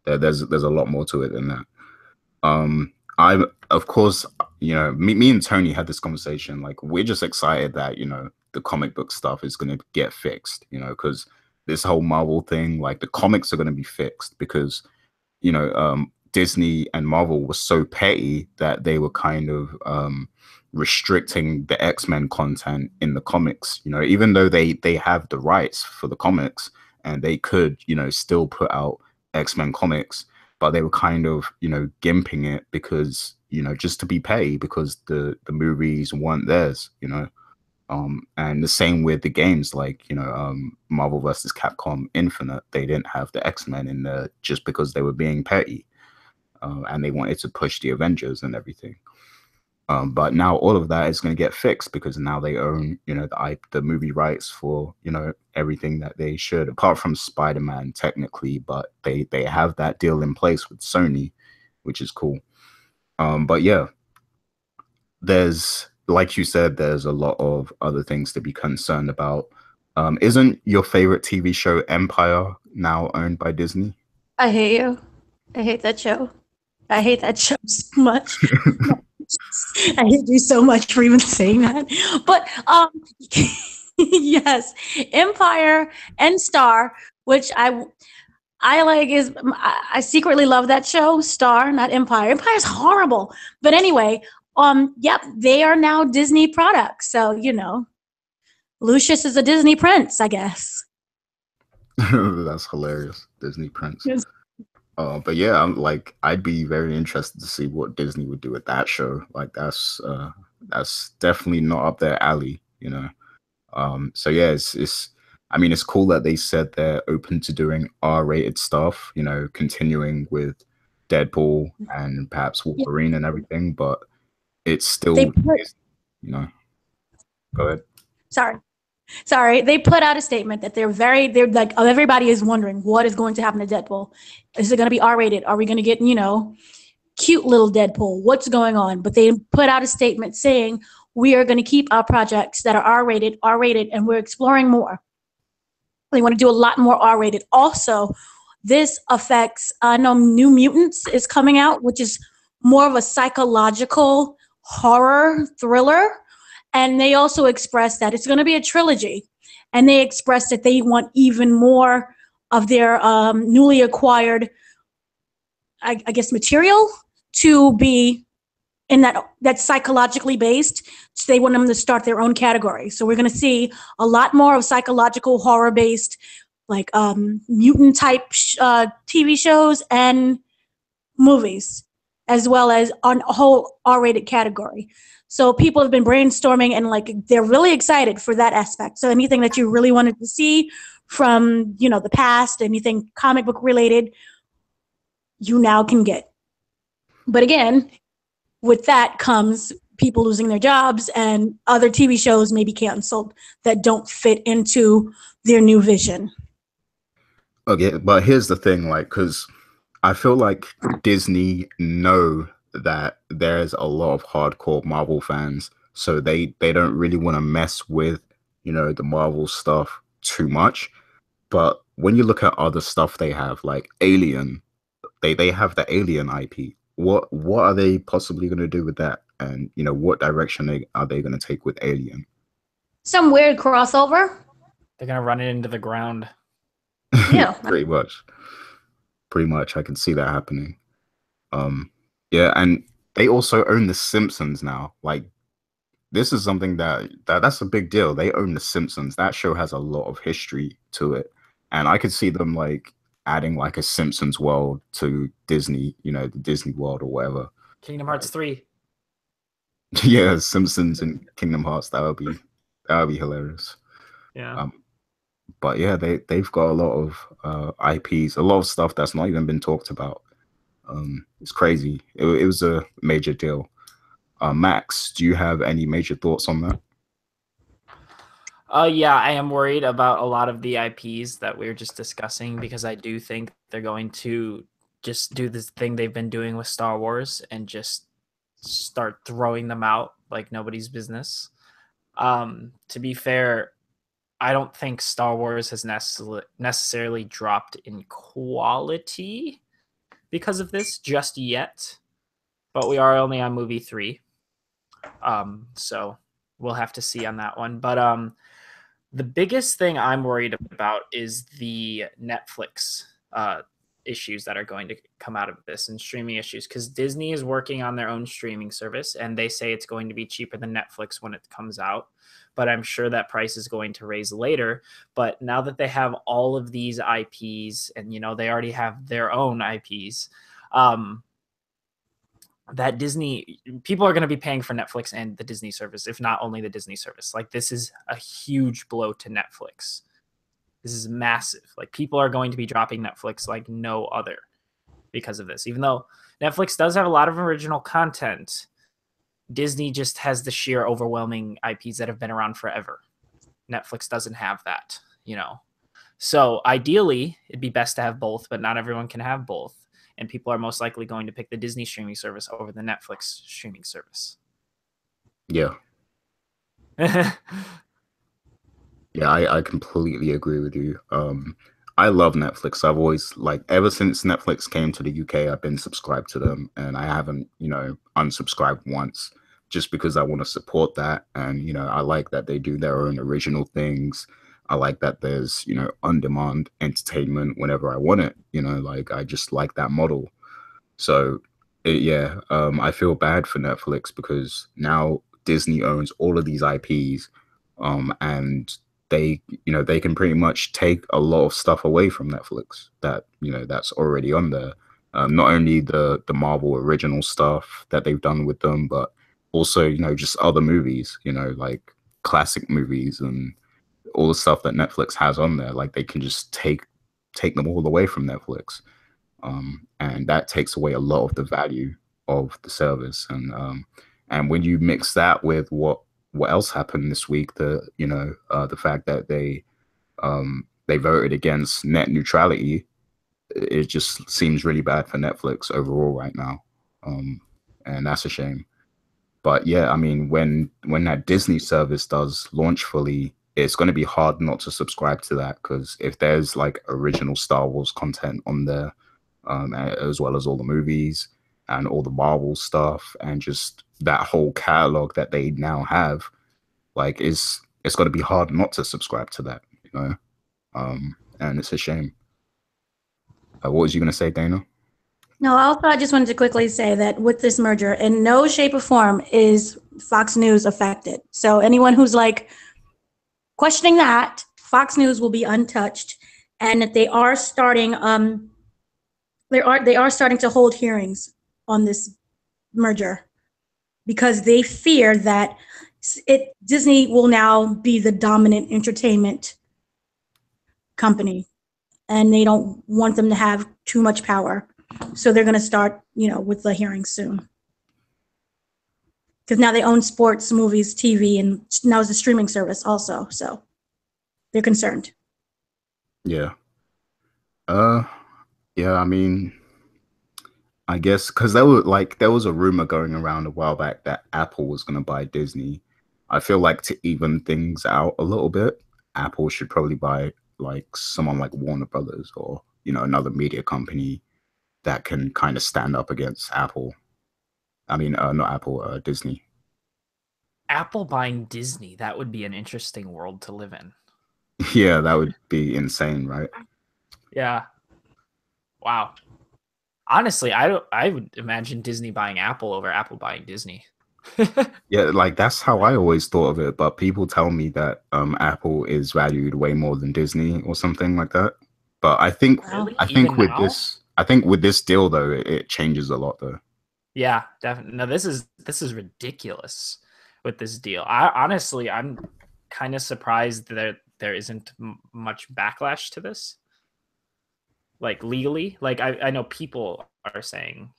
there's a lot more to it than that. I, of course, me and Tony had this conversation. Like, we're just excited that the comic book stuff is going to get fixed. Because this whole Marvel thing, like, the comics are going to be fixed because Disney and Marvel were so petty that they were kind of restricting the X-Men content in the comics. Even though they have the rights for the comics and they could still put out X-Men comics, but they were kind of gimping it because just to be petty because the movies weren't theirs. And the same with the games, like Marvel vs. Capcom Infinite. They didn't have the X-Men in there just because they were being petty, and they wanted to push the Avengers and everything. But now all of that is going to get fixed because now they own the movie rights for everything that they should, apart from Spider-Man technically, but they have that deal in place with Sony, which is cool. But yeah, there's, like you said, there's a lot of other things to be concerned about. Isn't your favorite TV show Empire now owned by Disney? I hate you. I hate that show. I hate that show so much. I hate you so much for even saying that. But yes, Empire and Star, which I like, is I secretly love that show. Star, not Empire. Empire's horrible. But anyway, yep, they are now Disney products. So Lucius is a Disney prince, I guess. That's hilarious, Disney prince. Yes. But yeah, I'd be very interested to see what Disney would do with that show. Like, that's definitely not up their alley, So yeah, it's cool that they said they're open to doing R-rated stuff, continuing with Deadpool and perhaps Wolverine and everything, but it's still, Go ahead. Sorry, they put out a statement that they're like, everybody is wondering what is going to happen to Deadpool. Is it going to be R-rated? Are we going to get, cute little Deadpool? What's going on? But they put out a statement saying we are going to keep our projects that are R-rated, and we're exploring more. They want to do a lot more R-rated. Also, this affects, I know New Mutants is coming out, which is more of a psychological horror thriller. And they also expressed that it's going to be a trilogy. And they expressed that they want even more of their newly acquired, I guess, material to be in that's psychologically based. So they want them to start their own category. So we're going to see a lot more of psychological horror based, like mutant type TV shows and movies, as well as on a whole R-rated category. So people have been brainstorming and like they're really excited for that aspect. So anything that you really wanted to see from, you know, the past, anything comic book related, you now can get. But again, with that comes people losing their jobs and other TV shows may be canceled that don't fit into their new vision. Okay, but here's the thing, like, because I feel like Disney know that there's a lot of hardcore Marvel fans, so they don't really want to mess with, you know, the Marvel stuff too much. But when you look at other stuff they have, like Alien, they have the Alien IP. What are they possibly going to do with that? And, you know, what direction are they going to take with Alien? Some weird crossover. They're going to run it into the ground. Yeah. Pretty much. I can see that happening. Yeah, and they also own The Simpsons now. Like, this is something that's a big deal. They own The Simpsons. That show has a lot of history to it. And I could see them, like, adding, like, a Simpsons world to Disney, you know, the Disney World or whatever. Kingdom Hearts 3. Yeah, Simpsons and Kingdom Hearts. That would be hilarious. Yeah. But yeah, they've got a lot of IPs, a lot of stuff that's not even been talked about. It's crazy. It was a major deal. Max, do you have any major thoughts on that? Yeah, I am worried about a lot of the IPs that we were just discussing because I do think they're going to just do this thing they've been doing with Star Wars and just start throwing them out like nobody's business. To be fair, I don't think Star Wars has necessarily dropped in quality because of this just yet, but we are only on movie 3. So we'll have to see on that one. But the biggest thing I'm worried about is the Netflix issues that are going to come out of this and streaming issues, because Disney is working on their own streaming service and they say it's going to be cheaper than Netflix when it comes out. But I'm sure that price is going to raise later. But now that they have all of these IPs and, you know, they already have their own IPs, that Disney, people are going to be paying for Netflix and the Disney service, if not only the Disney service. Like, this is a huge blow to Netflix. This is massive. Like, people are going to be dropping Netflix like no other because of this. Even though Netflix does have a lot of original content, Disney just has the sheer overwhelming IPs that have been around forever. Netflix doesn't have that, you know. So ideally, it'd be best to have both, but not everyone can have both. And people are most likely going to pick the Disney streaming service over the Netflix streaming service. Yeah. Yeah, I completely agree with you. I love Netflix. I've always, like, ever since Netflix came to the UK, I've been subscribed to them, and I haven't, you know, unsubscribed once, just because I want to support that. And, you know, I like that they do their own original things. I like that there's, you know, on-demand entertainment whenever I want it. You know, like, I just like that model. So, yeah, I feel bad for Netflix because now Disney owns all of these IPs, and they, you know, they can pretty much take a lot of stuff away from Netflix that, you know, that's already on there. Not only the Marvel original stuff that they've done with them, but also, you know, just other movies, you know, like classic movies and all the stuff that Netflix has on there. Like, they can just take them all away from Netflix. And that takes away a lot of the value of the service. And when you mix that with what else happened this week, the fact that they voted against net neutrality, it just seems really bad for Netflix overall right now. And that's a shame. But yeah, I mean, when that Disney service does launch fully, it's going to be hard not to subscribe to that, because if there's like original Star Wars content on there, as well as all the movies and all the Marvel stuff and just that whole catalog that they now have, like it's going to be hard not to subscribe to that, you know. And it's a shame. What was you going to say, Dana? No, also I just wanted to quickly say that with this merger, in no shape or form is Fox News affected. So anyone who's like questioning that, Fox News will be untouched, and that they are starting to hold hearings on this merger because they fear that Disney will now be the dominant entertainment company, and they don't want them to have too much power. So they're going to start, with the hearings soon. Because now they own sports, movies, TV, and now it's a streaming service also. So they're concerned. Yeah. Yeah, I mean, I guess because there was a rumor going around a while back that Apple was going to buy Disney. I feel like to even things out a little bit, Apple should probably buy like someone like Warner Brothers, or another media company that can kind of stand up against Apple. I mean, not Apple, Disney. Apple buying Disney, that would be an interesting world to live in. Yeah, that would be insane, right? Yeah. Wow. Honestly, I would imagine Disney buying Apple over Apple buying Disney. Yeah, like that's how I always thought of it, but people tell me that Apple is valued way more than Disney or something like that. But I think Really? I think Even with now? this deal though, it changes a lot though. Yeah, definitely. No, this is ridiculous with this deal. I'm kind of surprised that there isn't much backlash to this. Like legally, like I know people are saying,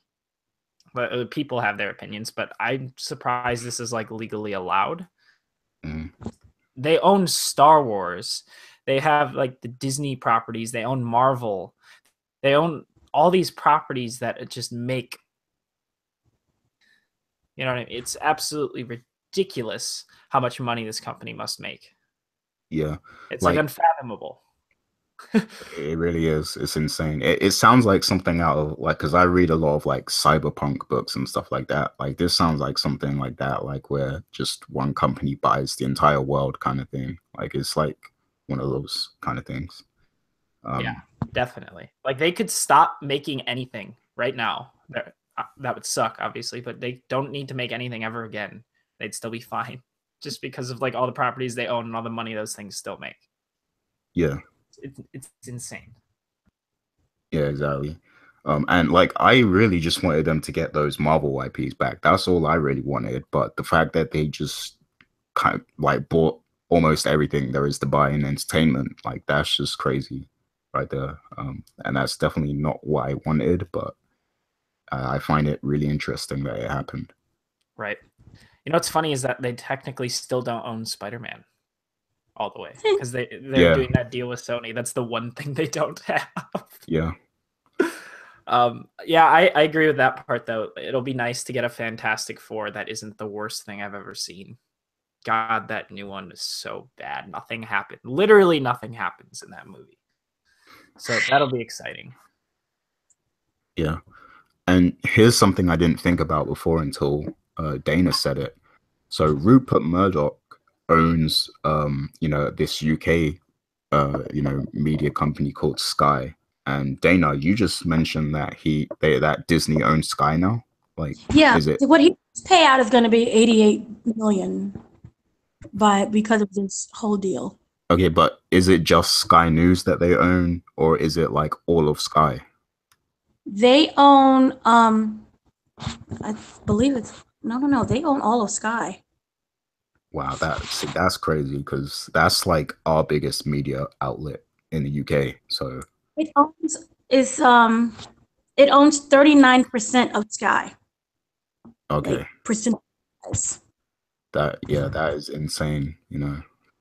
but people have their opinions, but I'm surprised this is like legally allowed. Mm. They own Star Wars. They have like the Disney properties. They own Marvel. They own all these properties that just make, you know what I mean? It's absolutely ridiculous how much money this company must make. Yeah, It's like unfathomable. it really is. It's insane. It sounds like something out of like, because I read a lot of like cyberpunk books and stuff like that. Like this sounds like something like that, like where just one company buys the entire world kind of thing. Like it's like one of those kind of things. Yeah, definitely. Like they could stop making anything right now. That would suck, obviously, but they don't need to make anything ever again. They'd still be fine, just because of like all the properties they own and all the money those things still make. Yeah. It's insane. Yeah, exactly. And like I really just wanted them to get those Marvel IPs back. That's all I really wanted. But the fact that they just kind of like bought almost everything there is to buy in entertainment, like that's just crazy right there. And that's definitely not what I wanted, but I find it really interesting that it happened. Right. You know what's funny is that they technically still don't own Spider-Man all the way, because they're doing that deal with Sony. That's the one thing they don't have. Yeah. Yeah, I agree with that part though. It'll be nice to get a Fantastic Four that isn't the worst thing I've ever seen. God, that new one is so bad. Nothing happened. Literally nothing happens in that movie. So that'll be exciting. Yeah. And here's something I didn't think about before until Dana said it. So Rupert Murdoch owns this UK media company called Sky. And Dana, you just mentioned that that Disney owns Sky now. Like, yeah, is it what his payout is going to be 88 million, because of this whole deal. okay? But is it just Sky News that they own, or is it like all of Sky? They own, I believe it's no. They own all of Sky. Wow, that's crazy, because that's like our biggest media outlet in the UK. So It owns 39% of Sky. okay, like, percent. that is insane.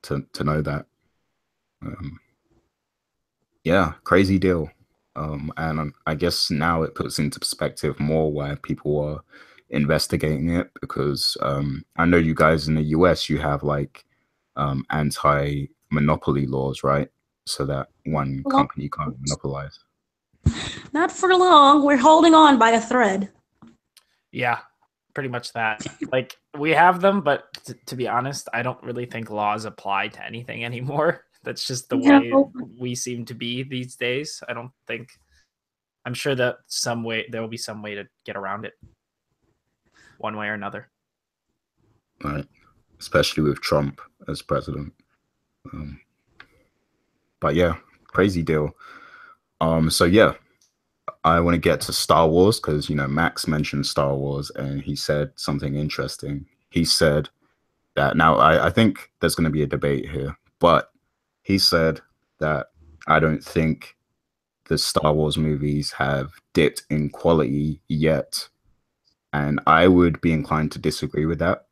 To know that. Yeah, crazy deal. And I guess now it puts into perspective more why people are investigating it, because I know you guys in the US, you have like anti-monopoly laws, right? So that one company can't monopolize. Not for long. We're holding on by a thread. Yeah, pretty much that. Like, we have them, but to be honest, I don't really think laws apply to anything anymore. That's just the way we seem to be these days. I don't think. I'm sure that there will be some way to get around it, one way or another. Right, especially with Trump as president. But yeah, crazy deal. So yeah, I want to get to Star Wars because, you know, Max mentioned Star Wars and he said something interesting. He said that now I think there's going to be a debate here, but he said that I don't think the Star Wars movies have dipped in quality yet. And I would be inclined to disagree with that.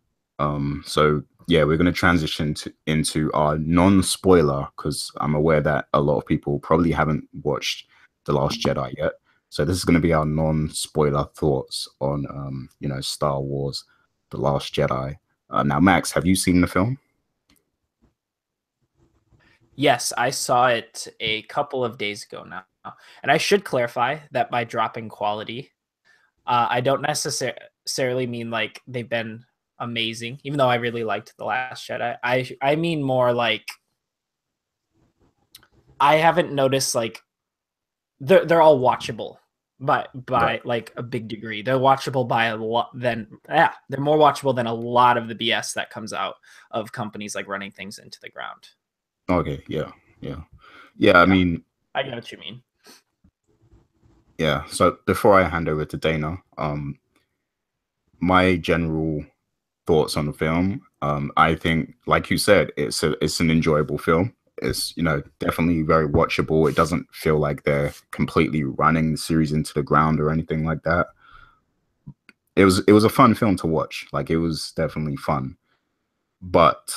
So yeah, we're going to transition into our non-spoiler, because I'm aware that a lot of people probably haven't watched The Last Jedi yet. So this is going to be our non-spoiler thoughts on, you know, Star Wars, The Last Jedi. Now, Max, have you seen the film? Yes, I saw it a couple of days ago now. And I should clarify that by dropping quality, I don't necessarily mean like they've been amazing, even though I really liked The Last Jedi. I mean more like I haven't noticed like they're all watchable by right. Like a big degree. They're watchable by a lot. They're more watchable than a lot of the BS that comes out of companies like running things into the ground. Okay, yeah. I mean, I get what you mean. Yeah. So before I hand over to Dana, my general thoughts on the film. I think, like you said, it's an enjoyable film. It's, you know, definitely very watchable. It doesn't feel like they're completely running the series into the ground or anything like that. It was a fun film to watch. Like, it was definitely fun. But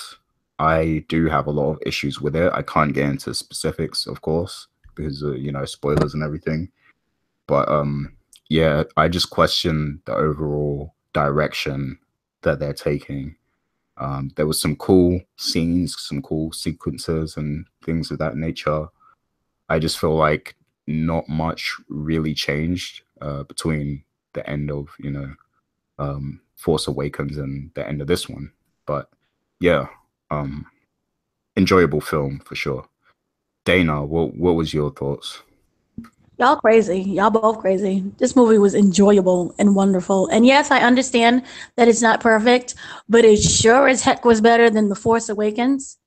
I do have a lot of issues with it. I can't get into specifics, of course, because you know, spoilers and everything. But yeah, I just question the overall direction that they're taking. There was some cool scenes, some cool sequences and things of that nature. I just feel like not much really changed between the end of, you know, Force Awakens and the end of this one. But yeah, enjoyable film for sure. Dana, what was your thoughts? Y'all crazy. Y'all both crazy. This movie was enjoyable and wonderful. And yes, I understand that it's not perfect, but it sure as heck was better than The Force Awakens.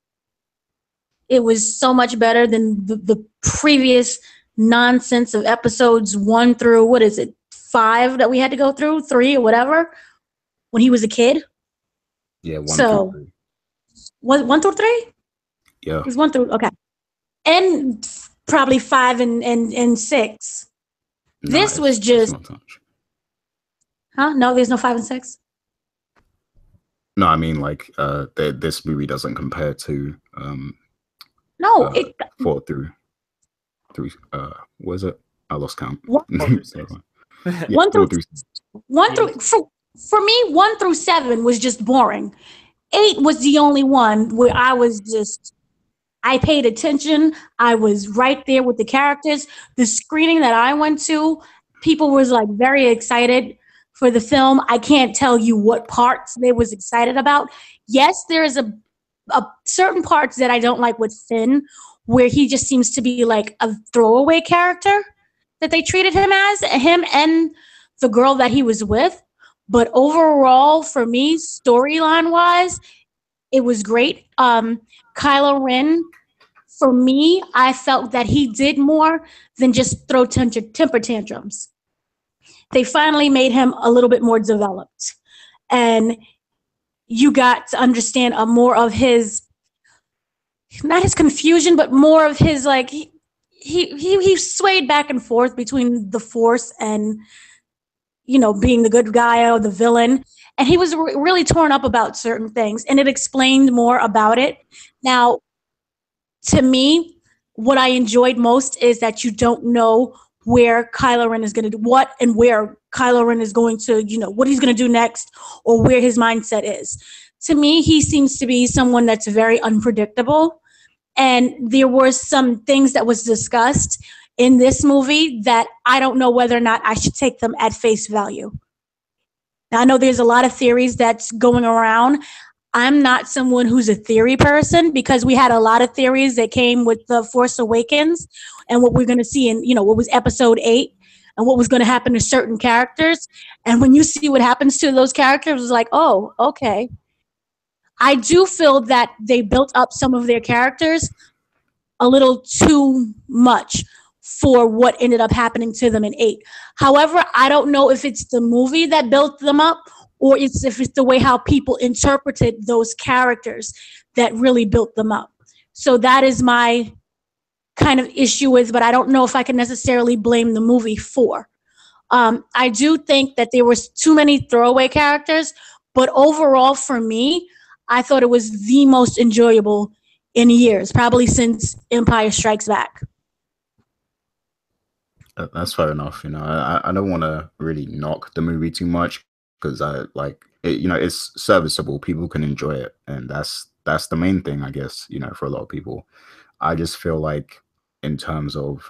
It was so much better than the previous nonsense of episodes 1 through, 5 that we had to go through, 3 or whatever, when he was a kid. Yeah, 1 through 3. Was 1 through 3? Yeah. It was 1 through, okay. And probably 5 and 6. No, this was just... Huh? No, there's no 5 and 6? No, I mean, like, this movie doesn't compare to... No, 4 through... what is it? I lost count. 1 through... For me, 1 through 7 was just boring. 8 was the only one where I paid attention. I was right there with the characters. The screening that I went to, people was like very excited for the film. I can't tell you what parts they was excited about. Yes, there is a certain parts that I don't like with Finn, where he just seems to be like a throwaway character that they treated him as, him and the girl that he was with. But overall, for me, storyline-wise, it was great. Kylo Ren, for me, I felt that he did more than just throw temper tantrums. They finally made him a little bit more developed. And you got to understand more of his, not his confusion, but more of his, like, he swayed back and forth between the Force and, you know, being the good guy or the villain. And he was really torn up about certain things, and it explained more about it. Now, to me, what I enjoyed most is that you don't know where Kylo Ren is going to do what and where Kylo Ren is going to, what he's going to do next or where his mindset is. To me, he seems to be someone that's very unpredictable. And there were some things that was discussed in this movie that I don't know whether or not I should take them at face value. Now, I know there's a lot of theories that's going around. I'm not someone who's a theory person because we had a lot of theories that came with The Force Awakens and what we're going to see in, what was episode 8 and what was going to happen to certain characters. And when you see what happens to those characters, it's like, oh, okay. I do feel that they built up some of their characters a little too much for what ended up happening to them in 8. However, I don't know if it's the movie that built them up or if it's the way how people interpreted those characters that really built them up. So that is my kind of issue with, but I don't know if I can necessarily blame the movie for. I do think that there was too many throwaway characters, but overall for me, I thought it was the most enjoyable in years, probably since Empire Strikes Back. That's fair enough. I don't want to really knock the movie too much because I like it, it's serviceable. People can enjoy it, and that's the main thing, I guess. For a lot of people, I just feel like in terms of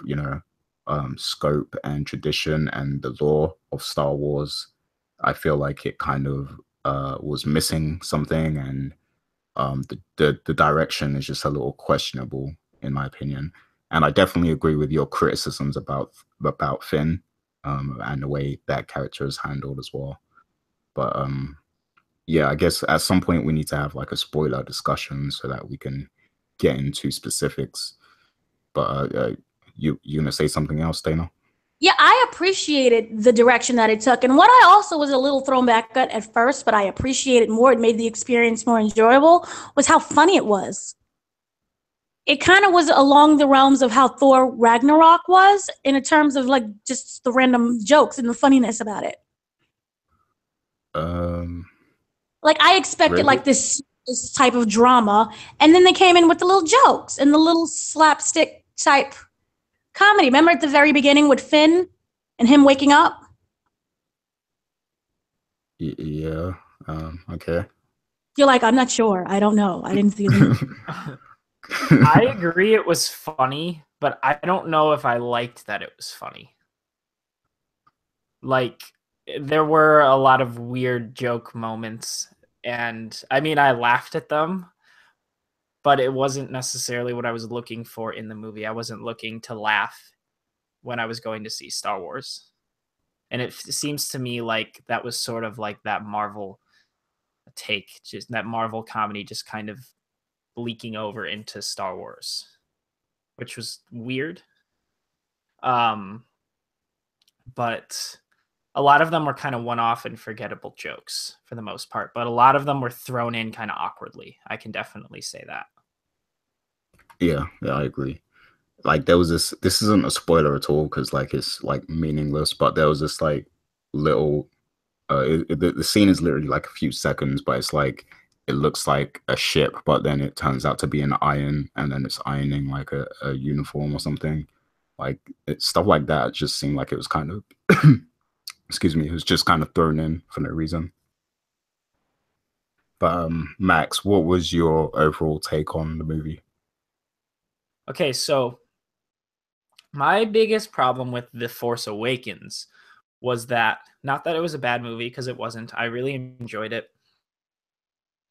scope and tradition and the lore of Star Wars, I feel like it kind of was missing something, and the direction is just a little questionable in my opinion. And I definitely agree with your criticisms about Finn and the way that character is handled as well. But yeah, I guess at some point we need to have like a spoiler discussion so that we can get into specifics. But you gonna say something else, Dana? Yeah, I appreciated the direction that it took. And what I also was a little thrown back at first, but I appreciated more, it made the experience more enjoyable, was how funny it was. It kind of was along the realms of how Thor Ragnarok was in terms of like just the random jokes and the funniness about it. Like I expected Really? like this type of drama, and then they came in with the little jokes and the little slapstick type comedy. Remember at the very beginning with Finn and him waking up? Yeah. Okay. You're like, I'm not sure. I don't know. I didn't see the movie. I agree it was funny, but I don't know if I liked that it was funny. Like, there were a lot of weird joke moments, and I mean, I laughed at them, but it wasn't necessarily what I was looking for in the movie. I wasn't looking to laugh when I was going to see Star Wars. And it seems to me like that was sort of like that Marvel take, just that Marvel comedy just kind of leaking over into Star Wars, which was weird. But a lot of them were kind of one-off and forgettable jokes for the most part, but a lot of them were thrown in kind of awkwardly. I can definitely say that. Yeah, I agree. Like there was this isn't a spoiler at all because like it's like meaningless, but there was this like little the scene is literally like a few seconds, but it's like it looks like a ship, but then it turns out to be an iron, and then it's ironing like a uniform or something. Like stuff like that just seemed like it was kind of excuse me, it was just kind of thrown in for no reason. But Max, what was your overall take on the movie? Okay, so my biggest problem with The Force Awakens was that, not that it was a bad movie, because it wasn't. I really enjoyed it,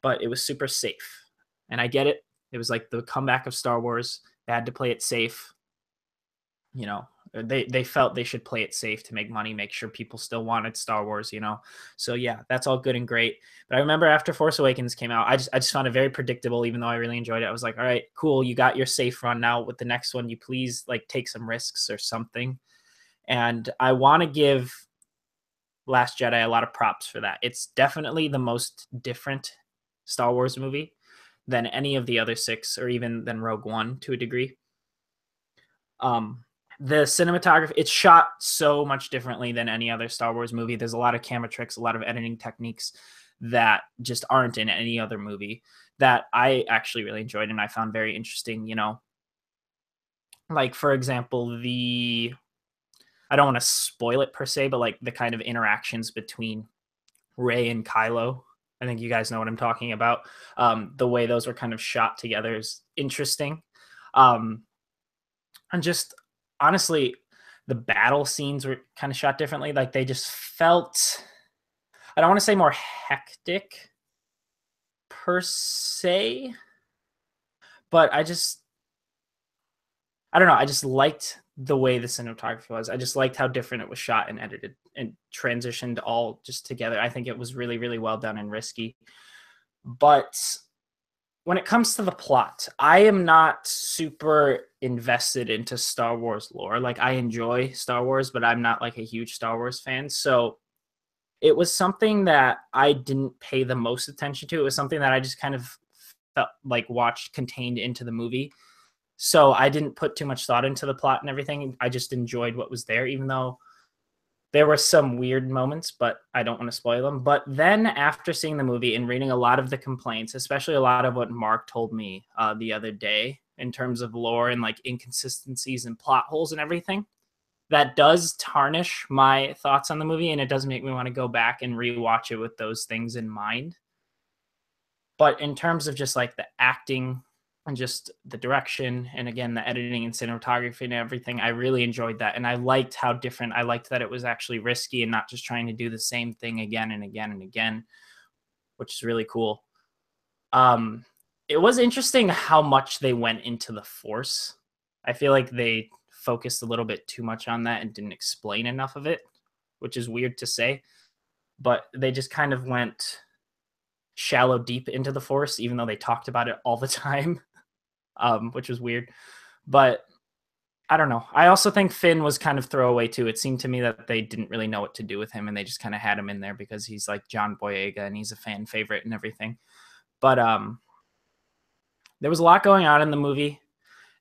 but it was super safe. And I get it. It was like the comeback of Star Wars. They had to play it safe. They felt they should play it safe to make money, make sure people still wanted Star Wars, So yeah, that's all good and great. But I remember after Force Awakens came out, I just found it very predictable, even though I really enjoyed it. I was like, all right, cool, you got your safe run. Now with the next one, you please like take some risks or something. And I want to give Last Jedi a lot of props for that. It's definitely the most different Star Wars movie than any of the other 6, or even than Rogue One to a degree. The cinematography, it's shot so much differently than any other Star Wars movie. There's a lot of camera tricks, a lot of editing techniques that just aren't in any other movie that I actually really enjoyed and I found very interesting. Like, for example, the I don't want to spoil it per se, but like the kind of interactions between Rey and Kylo. I think you guys know what I'm talking about. The way those were kind of shot together is interesting. And just honestly, the battle scenes were kind of shot differently. Like they just felt, I don't want to say more hectic per se, but I don't know. I just liked the way the cinematography was. I just liked how different it was shot and edited and transitioned all just together. I think it was really, really well done and risky. But when it comes to the plot, I am not super invested into Star Wars lore. Like I enjoy Star Wars, but I'm not like a huge Star Wars fan. So it was something that I didn't pay the most attention to. It was something that I just kind of felt like watched contained into the movie. So I didn't put too much thought into the plot and everything. I just enjoyed what was there, even though there were some weird moments, but I don't want to spoil them. But then after seeing the movie and reading a lot of the complaints, especially a lot of what Mark told me the other day in terms of lore and like inconsistencies and plot holes and everything, that does tarnish my thoughts on the movie, and it does make me want to go back and rewatch it with those things in mind. But in terms of just like the acting and just the direction, and again, the editing and cinematography and everything, I really enjoyed that. And I liked how different, I liked that it was actually risky and not just trying to do the same thing again and again and again, which is really cool. It was interesting how much they went into the Force. I feel like they focused a little bit too much on that and didn't explain enough of it, which is weird to say, but they just kind of went shallow deep into the Force, even though they talked about it all the time. Which was weird, but I don't know. I also think Finn was kind of throwaway too. It seemed to me that they didn't really know what to do with him, and they just kind of had him in there because he's like John Boyega and he's a fan favorite and everything. But there was a lot going on in the movie.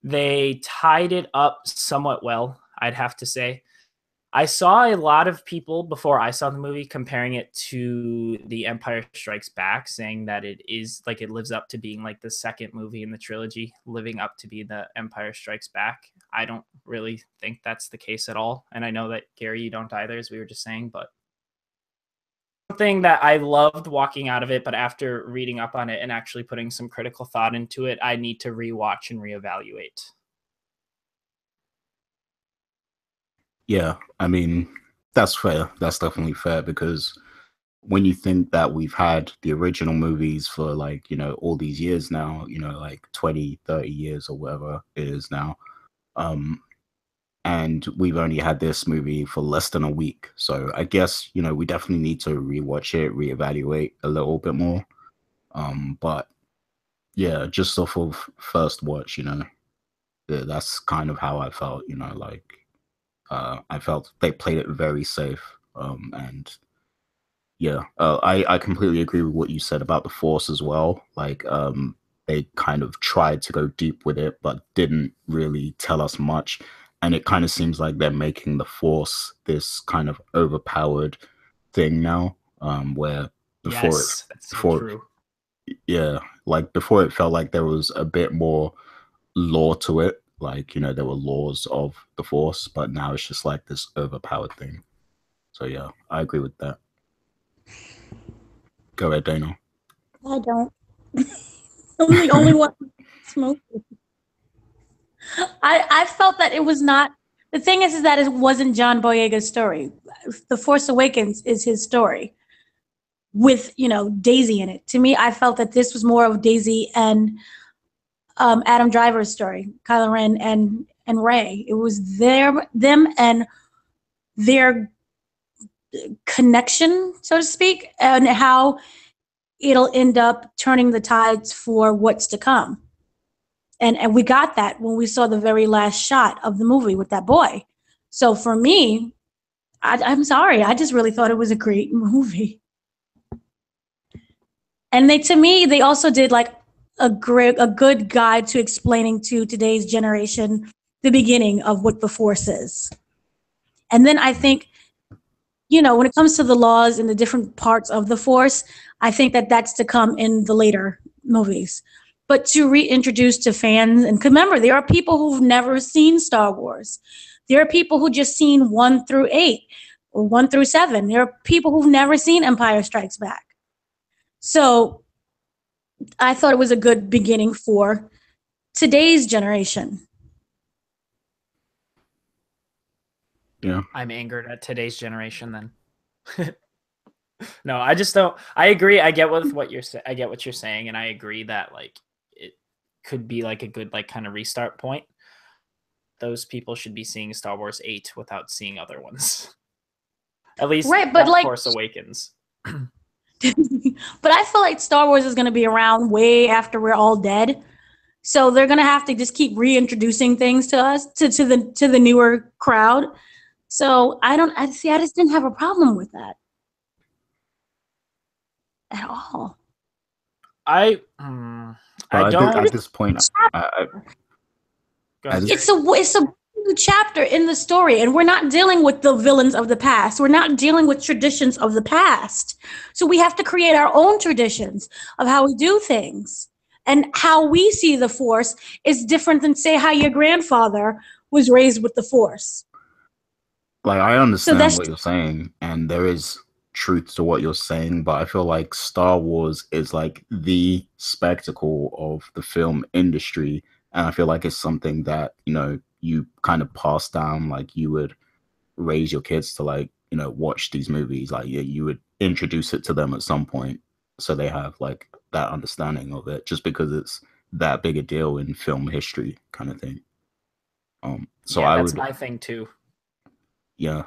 They tied it up somewhat well, I'd have to say. I saw a lot of people before I saw the movie comparing it to The Empire Strikes Back, saying that it is like it lives up to being like the second movie in the trilogy, living up to be The Empire Strikes Back. I don't really think that's the case at all. And I know that, Gary, you don't either, as we were just saying, but something that I loved walking out of it, but after reading up on it and actually putting some critical thought into it, I need to rewatch and reevaluate. Yeah, I mean, that's fair. That's definitely fair because when you think that we've had the original movies for like, all these years now, like 20, 30 years or whatever it is now, and we've only had this movie for less than a week. So I guess, we definitely need to rewatch it, reevaluate a little bit more. But yeah, just off of first watch, that's kind of how I felt, like I felt they played it very safe. And yeah, I completely agree with what you said about the Force as well. Like, they kind of tried to go deep with it, but didn't really tell us much. And it kind of seems like they're making the Force this kind of overpowered thing now, where before Yes, that's so true. Yeah, like before it felt like there was a bit more lore to it. Like, there were laws of the Force, but now it's just like this overpowered thing. So yeah, I agree with that. Go ahead, Dana. I don't. I'm the only one smoking. I felt that it was not. The thing is that it wasn't John Boyega's story. The Force Awakens is his story with, Daisy in it. To me, I felt that this was more of Daisy and Adam Driver's story, Kylo Ren and Rey. It was them and their connection, so to speak, and how it'll end up turning the tides for what's to come. And we got that when we saw the very last shot of the movie with that boy. So for me, I'm sorry, I just really thought it was a great movie. And to me, they also did like a good guide to explaining to today's generation the beginning of what the Force is. And then I think, when it comes to the laws and the different parts of the Force, I think that that's to come in the later movies. But to reintroduce to fans, and remember, there are people who've never seen Star Wars. There are people who just seen 1 through 8 or 1 through 7. There are people who've never seen Empire Strikes Back. So I thought it was a good beginning for today's generation. Yeah. I'm angered at today's generation then. No, I just don't. I agree. I get what you're saying. I get what you're saying, and I agree that like it could be like a good like kind of restart point. Those people should be seeing Star Wars 8 without seeing other ones. At least right, but like Force Awakens. But I feel like Star Wars is going to be around way after we're all dead. So they're going to have to just keep reintroducing things to us to the newer crowd. So I just didn't have a problem with that at all. I don't. At this point, it's a new chapter in the story, and we're not dealing with the villains of the past. We're not dealing with traditions of the past. So we have to create our own traditions of how we do things. And how we see the Force is different than, say, how your grandfather was raised with the Force. Like, I understand what you're saying, and there is truth to what you're saying, but I feel like Star Wars is like the spectacle of the film industry, and I feel like it's something that, you know, you kind of pass down. Like, you would raise your kids to, like, you know, watch these movies. Like, you would introduce it to them at some point so they have like that understanding of it, just because it's that big a deal in film history kind of thing. So yeah, that's my thing too. Yeah,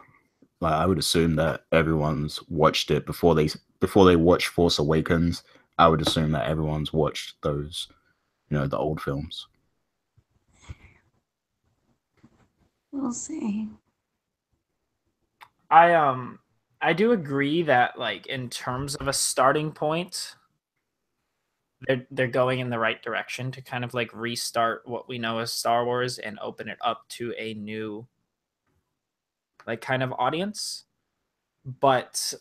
like I would assume that everyone's watched it before they watch Force Awakens. I would assume that everyone's watched those, you know, the old films. We'll see. I do agree that, like, in terms of a starting point, they're going in the right direction to kind of like restart what we know as Star Wars and open it up to a new like kind of audience. But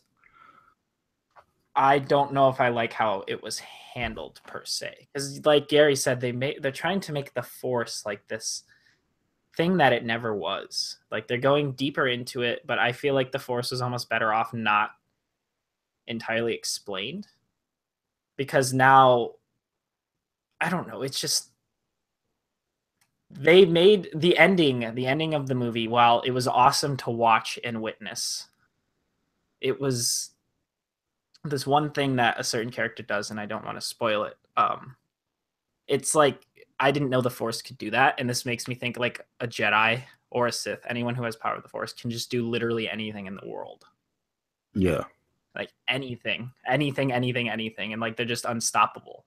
I don't know if I like how it was handled per se, because like Gary said, they're trying to make the Force like this thing that it never was. Like, they're going deeper into it, but I feel like the Force is almost better off not entirely explained, because now I don't know, it's just they made the ending of the movie, while it was awesome to watch and witness, it was this one thing that a certain character does, and I don't want to spoil it. It's like, I didn't know the Force could do that, and this makes me think like a Jedi or a Sith, anyone who has power of the Force, can just do literally anything in the world. Yeah. Like anything, and like they're just unstoppable.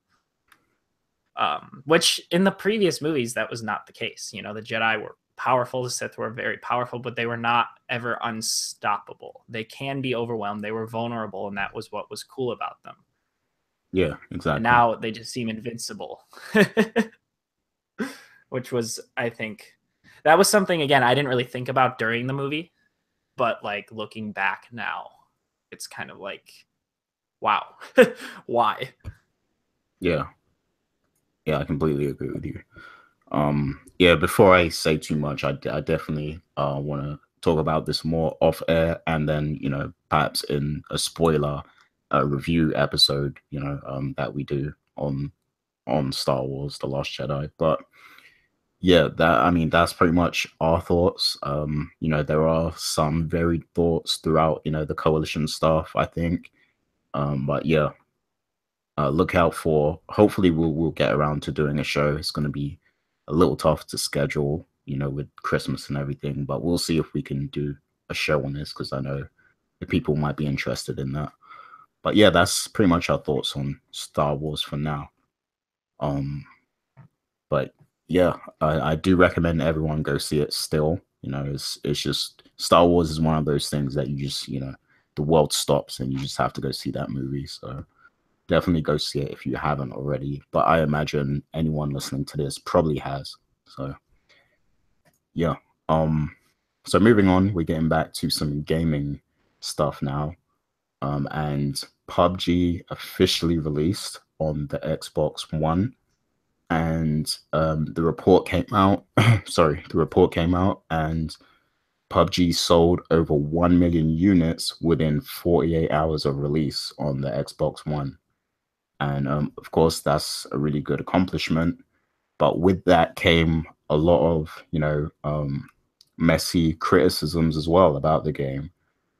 Which in the previous movies, that was not the case. You know, the Jedi were powerful, the Sith were very powerful, but they were not ever unstoppable. They can be overwhelmed, they were vulnerable, and that was what was cool about them. Yeah, exactly. And now they just seem invincible. Which was, I think, that was something, again, I didn't really think about during the movie, but like looking back now, it's kind of like, wow. Why? Yeah, I completely agree with you. Yeah, before I say too much, I definitely want to talk about this more off air, and then, you know, perhaps in a spoiler review episode, you know, that we do on Star Wars The Last Jedi. But yeah, that's pretty much our thoughts. You know, there are some varied thoughts throughout, you know, the Coalition stuff, I think. But yeah, look out for, hopefully we'll get around to doing a show. It's going to be a little tough to schedule, you know, with Christmas and everything, but we'll see if we can do a show on this, because I know the people might be interested in that. But yeah, that's pretty much our thoughts on Star Wars for now. But yeah, I do recommend everyone go see it still. You know, it's just, Star Wars is one of those things that you just, you know, the world stops and you just have to go see that movie. So definitely go see it if you haven't already. But I imagine anyone listening to this probably has. So yeah. So moving on, we're getting back to some gaming stuff now. And PUBG officially released on the Xbox One. And the report came out. The report came out, and PUBG sold over 1 million units within 48 hours of release on the Xbox One. And of course, that's a really good accomplishment. But with that came a lot of, messy criticisms as well about the game.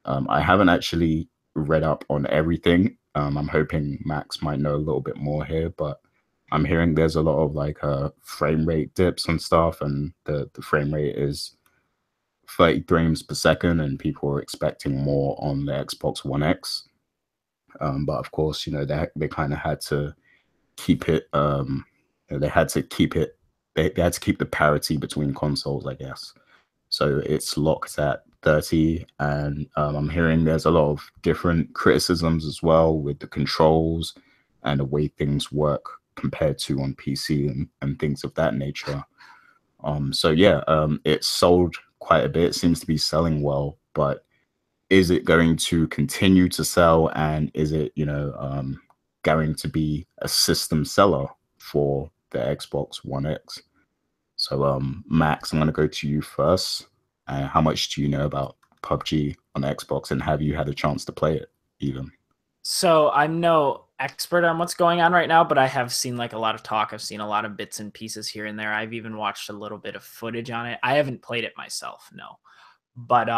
I haven't actually read up on everything. I'm hoping Max might know a little bit more here, but I'm hearing there's a lot of like frame rate dips and stuff, and the frame rate is 30 frames per second, and people are expecting more on the Xbox One X. But of course, they kind of had to keep it. They had to keep it. They had to keep the parity between consoles, I guess. So it's locked at 30, and I'm hearing there's a lot of different criticisms as well with the controls and the way things work compared to on PC and things of that nature. So yeah, it's sold quite a bit. It seems to be selling well, but is it going to continue to sell, and is it going to be a system seller for the Xbox One X? So Max, I'm going to go to you first. How much do you know about PUBG on Xbox, and have you had a chance to play it even? So I'm no expert on what's going on right now, but I have seen like a lot of talk. I've seen a lot of bits and pieces here and there. I've even watched a little bit of footage on it. I haven't played it myself, no. But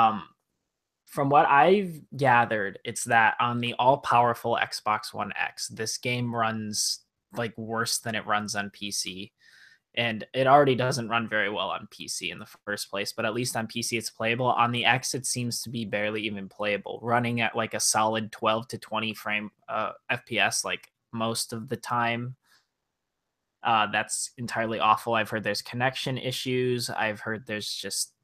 from what I've gathered, it's that on the all-powerful Xbox One X, this game runs like worse than it runs on PC. And it already doesn't run very well on PC in the first place, but at least on PC it's playable. On the X, it seems to be barely even playable, running at like a solid 12 to 20 frame FPS like most of the time. That's entirely awful. I've heard there's connection issues. I've heard it's just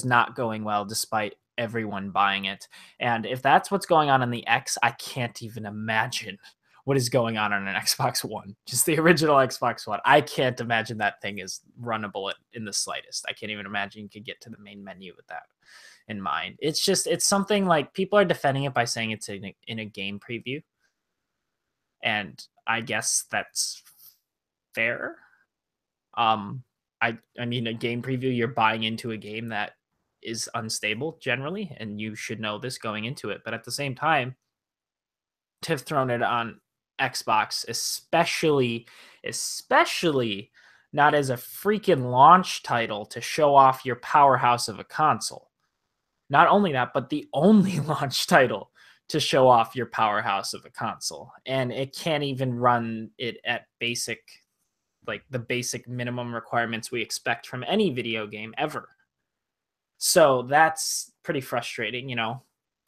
not going well despite everyone buying it. And if that's what's going on the X, I can't even imagine what is going on an Xbox One, just the original Xbox One. I can't imagine that thing is runnable in the slightest. I can't even imagine you could get to the main menu with that in mind. It's something like people are defending it by saying it's in a game preview. And I guess that's fair. I mean, a game preview, you're buying into a game that is unstable generally, and you should know this going into it. But at the same time, to have thrown it on Xbox, especially not as a freaking launch title to show off your powerhouse of a console. Not only that, but the only launch title to show off your powerhouse of a console. And it can't even run it at the basic minimum requirements we expect from any video game ever. So that's pretty frustrating,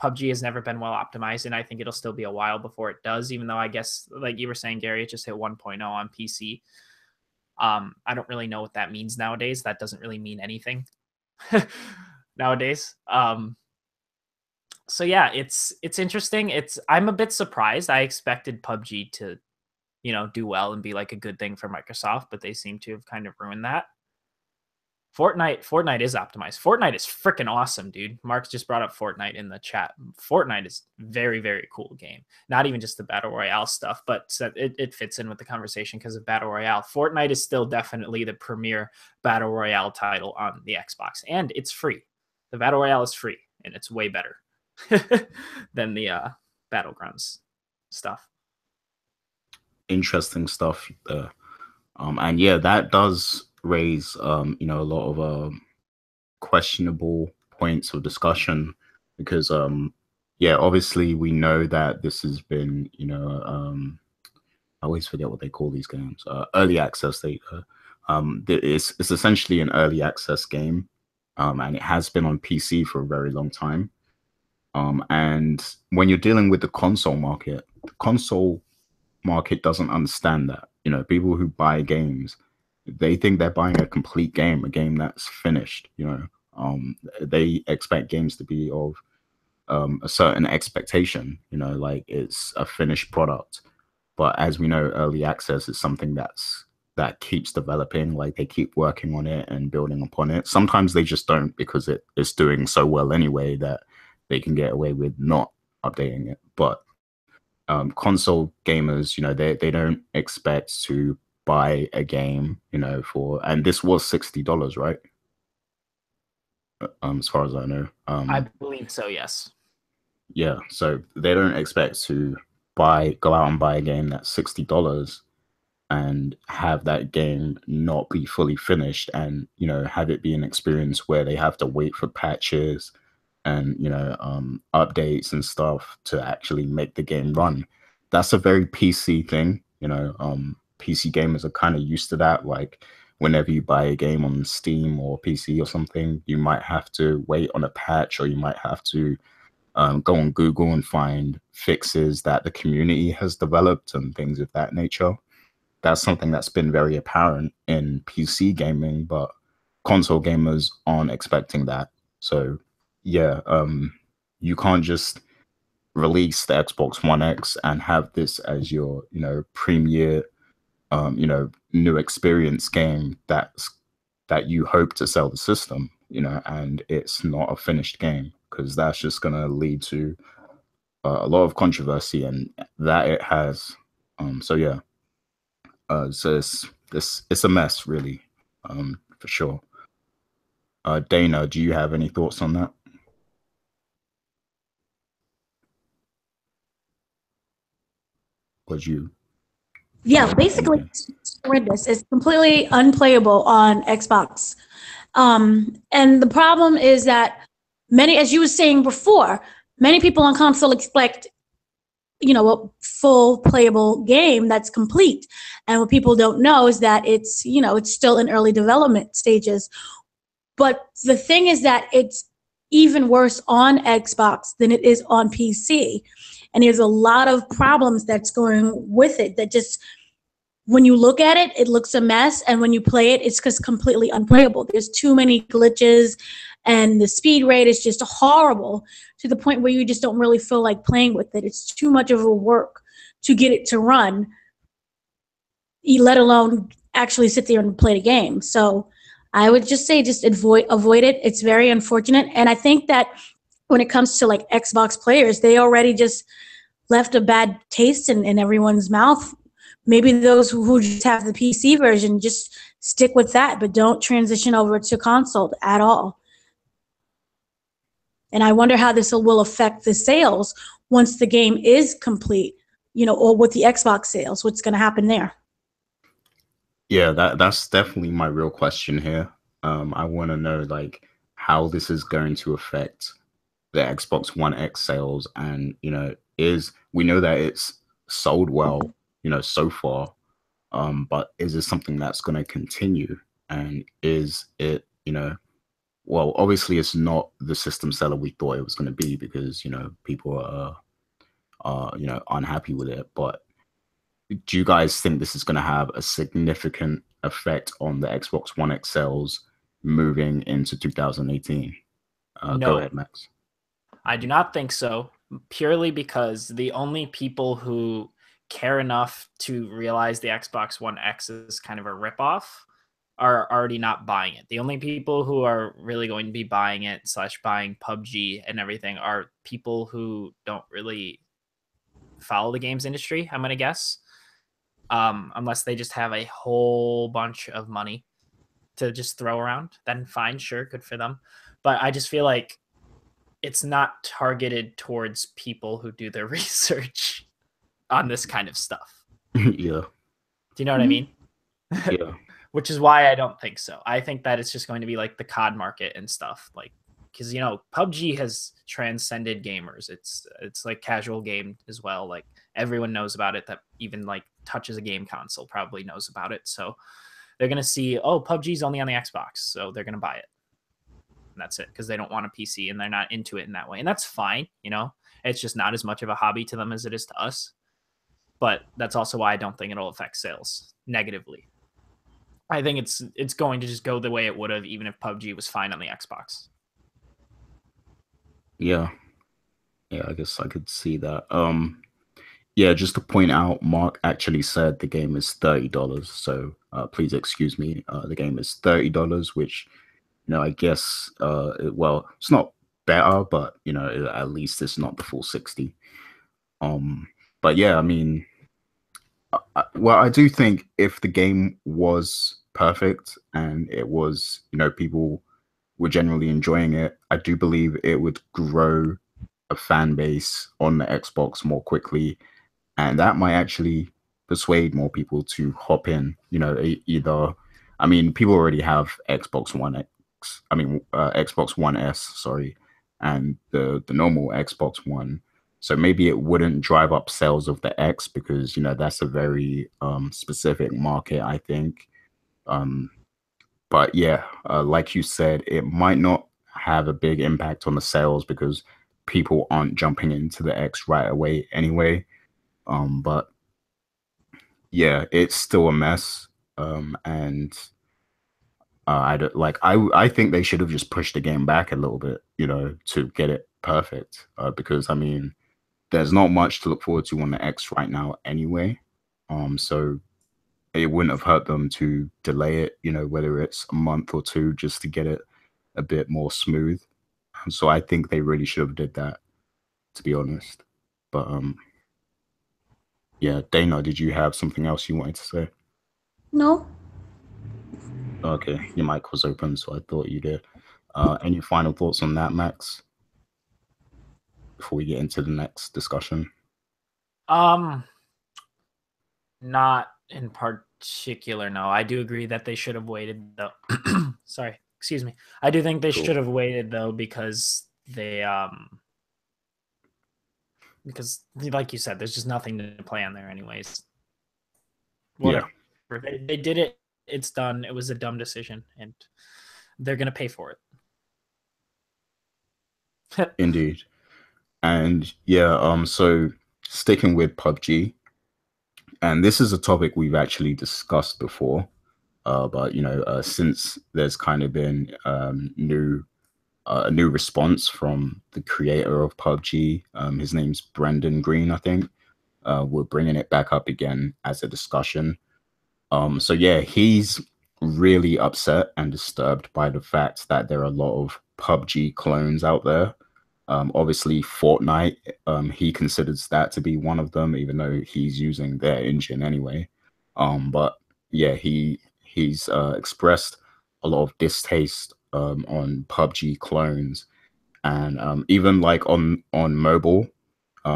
PUBG has never been well optimized, and I think it'll still be a while before it does, even though I guess, like you were saying, Gary, it just hit 1.0 on PC. I don't really know what that means nowadays. That doesn't really mean anything nowadays. So yeah, it's interesting. I'm a bit surprised. I expected PUBG to, do well and be like a good thing for Microsoft, but they seem to have kind of ruined that. Fortnite is optimized. Fortnite is freaking awesome, dude. Mark just brought up Fortnite in the chat. Fortnite is very, very cool game. Not even just the Battle Royale stuff, but it fits in with the conversation because of Battle Royale. Fortnite is still definitely the premier Battle Royale title on the Xbox, and it's free. The Battle Royale is free, and it's way better than the Battlegrounds stuff. Interesting stuff there. And yeah, that does raise a lot of questionable points of discussion, because obviously we know that this has been I always forget what they call these games, early access. It's essentially an early access game, and it has been on PC for a very long time. And when you're dealing with the console market doesn't understand that. People who buy games, they think they're buying a complete game, a game that's finished. They expect games to be of a certain expectation, like it's a finished product. But as we know, early access is something that keeps developing. Like, they keep working on it and building upon it. Sometimes they just don't, because it's doing so well anyway that they can get away with not updating it. But console gamers, they don't expect to buy a game, and this was $60, right? as far as I know. I believe so, yes. Yeah, so they don't expect to go out and buy a game that's $60 and have that game not be fully finished, and have it be an experience where they have to wait for patches and updates and stuff to actually make the game run. That's a very PC thing. PC gamers are kind of used to that. Like, whenever you buy a game on Steam or PC or something, you might have to wait on a patch, or you might have to go on Google and find fixes that the community has developed and things of that nature. That's something that's been very apparent in PC gaming, but console gamers aren't expecting that. So yeah, you can't just release the Xbox One X and have this as your premier new experience game that you hope to sell the system, and it's not a finished game, because that's just going to lead to a lot of controversy, and that it has. So yeah, so it's a mess, really, for sure. Dana, do you have any thoughts on that? Was you? Yeah, basically, it's horrendous. It's completely unplayable on Xbox. And the problem is that many, as you were saying before, many people on console expect, a full playable game that's complete. And what people don't know is that it's still in early development stages. But the thing is that it's even worse on Xbox than it is on PC. And there's a lot of problems that's going with it that just, when you look at it, it looks a mess. And when you play it, it's just completely unplayable. There's too many glitches, and the speed rate is just horrible, to the point where you just don't really feel like playing with it. It's too much of a work to get it to run, let alone actually sit there and play the game. So I would just say just avoid it. It's very unfortunate. And I think that when it comes to like Xbox players, they already just left a bad taste in everyone's mouth. Maybe those who just have the PC version, just stick with that, but don't transition over to console at all. And I wonder how this will affect the sales once the game is complete, or with the Xbox sales, what's going to happen there? Yeah, that's definitely my real question here. I want to know, like, how this is going to affect the Xbox One X sales, and we know that it's sold well, so far, but is this something that's going to continue? And is it, well, obviously it's not the system seller we thought it was going to be, because people are unhappy with it. But do you guys think this is going to have a significant effect on the Xbox One X sales moving into 2018? No. Go ahead, Max. I do not think so, purely because the only people who care enough to realize the Xbox One X is kind of a ripoff are already not buying it. The only people who are really going to be buying it / buying PUBG and everything are people who don't really follow the games industry, I'm going to guess. Unless they just have a whole bunch of money to just throw around, then fine, sure, good for them. But I just feel like it's not targeted towards people who do their research on this kind of stuff. Yeah. Do you know what I mean? Yeah. Which is why I don't think so. I think that it's just going to be like the COD market and stuff, like, because PUBG has transcended gamers. It's like casual game as well. Like, everyone knows about it, that even like touches a game console probably knows about it. So they're gonna see, oh, PUBG's only on the Xbox, so they're gonna buy it. And that's it, because they don't want a PC and they're not into it in that way, and that's fine. It's just not as much of a hobby to them as it is to us. But that's also why I don't think it'll affect sales negatively. I think it's going to just go the way it would have even if PUBG was fine on the Xbox. Yeah, I guess I could see that. Yeah, just to point out, Mark actually said the game is $30. So please excuse me. The game is $30, which I guess it's not better, but at least it's not the full 60. But yeah, I mean, I do think if the game was perfect and it was, people were generally enjoying it, I do believe it would grow a fan base on the Xbox more quickly, and that might actually persuade more people to hop in. You know, either, I mean, people already have Xbox One X, I mean, Xbox One S, sorry, and the normal Xbox One. So maybe it wouldn't drive up sales of the X because, you know, that's a very specific market, I think. Um, but yeah, like you said, it might not have a big impact on the sales because people aren't jumping into the X right away anyway. But yeah, it's still a mess. And I don't like. I think they should have just pushed the game back a little bit, you know, to get it perfect. Because I mean, there's not much to look forward to on the X right now anyway. So it wouldn't have hurt them to delay it, you know, whether it's a month or two, just to get it a bit more smooth. So I think they really should have did that, to be honest. But yeah, Dana, did you have something else you wanted to say? No. Okay, your mic was open, so I thought you did. Any final thoughts on that, Max? Before we get into the next discussion. Not in particular, no. I do agree that they should have waited, though. Sorry, excuse me. I do think they should have waited, though, because they because like you said, there's just nothing to play on there anyways. Whatever. Yeah. They did it. It's done. It was a dumb decision, and they're gonna pay for it. Indeed. And yeah, so sticking with PUBG, and this is a topic we've actually discussed before, but you know, since there's kind of been a new response from the creator of PUBG, his name's Brendan Green, I think. We're bringing it back up again as a discussion. So yeah, he's really upset and disturbed by the fact that there are a lot of PUBG clones out there. Obviously, Fortnite, he considers that to be one of them, even though he's using their engine anyway. But yeah, he's expressed a lot of distaste on PUBG clones, and even like on mobile,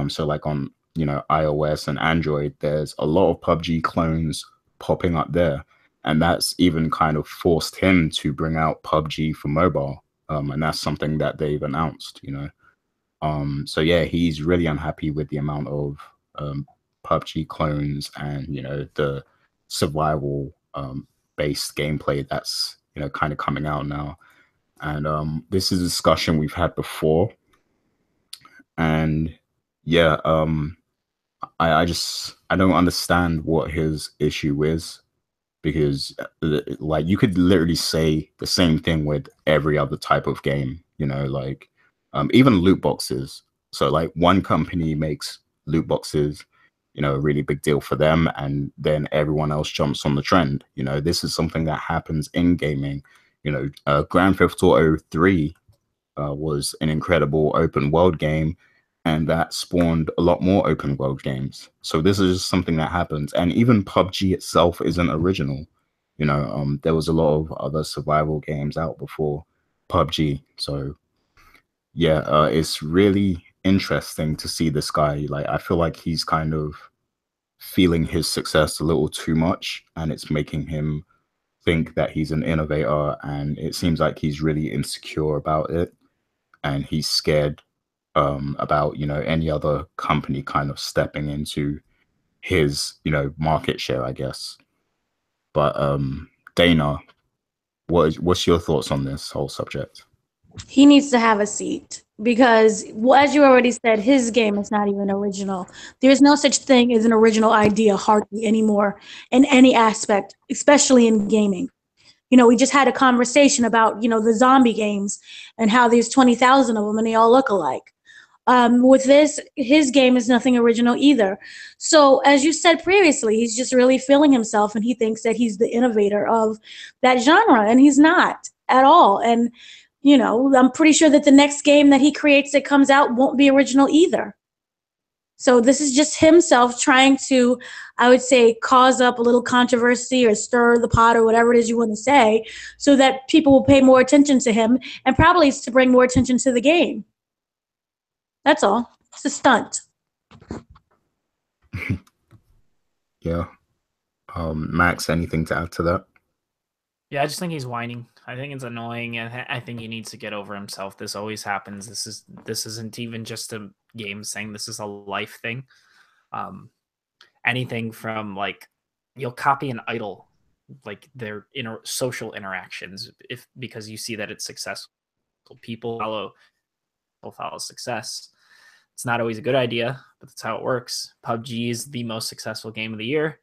so like on, you know, iOS and Android, there's a lot of PUBG clones popping up there, and that's even kind of forced him to bring out PUBG for mobile, and that's something that they've announced, you know. So yeah, he's really unhappy with the amount of PUBG clones and, you know, the survival based gameplay that's, you know, kind of coming out now. And this is a discussion we've had before. And yeah, I don't understand what his issue is, because like you could literally say the same thing with every other type of game, you know, like even loot boxes. So like one company makes loot boxes, you know, a really big deal for them, and then everyone else jumps on the trend. You know, this is something that happens in gaming. You know, Grand Theft Auto 3 was an incredible open world game, and that spawned a lot more open world games. So this is just something that happens. And even PUBG itself isn't original. You know, there was a lot of other survival games out before PUBG. So yeah, it's really interesting to see this guy. Like, I feel like he's kind of feeling his success a little too much, and it's making him think that he's an innovator, and it seems like he's really insecure about it, and he's scared about, you know, any other company kind of stepping into his, you know, market share, I guess. But Dana, what's your thoughts on this whole subject? He needs to have a seat because, well, as you already said, his game is not even original. There's no such thing as an original idea hardly anymore in any aspect, especially in gaming. You know, we just had a conversation about, you know, the zombie games and how there's 20,000 of them and they all look alike. With this, his game is nothing original either. So as you said previously, he's just really feeling himself, and he thinks that he's the innovator of that genre, and he's not at all. And you know, I'm pretty sure that the next game that he creates that comes out won't be original either. So this is just himself trying to, I would say, cause up a little controversy or stir the pot or whatever it is you want to say, so that people will pay more attention to him, and probably it's to bring more attention to the game. That's all. It's a stunt. Yeah. Max, anything to add to that? Yeah, I just think he's whining. I think it's annoying, and I think he needs to get over himself. This always happens. This isn't even just a game thing. This is a life thing. Anything from like you'll copy an idol, like their social interactions, because you see that it's successful. People follow success. It's not always a good idea, but that's how it works. PUBG is the most successful game of the year.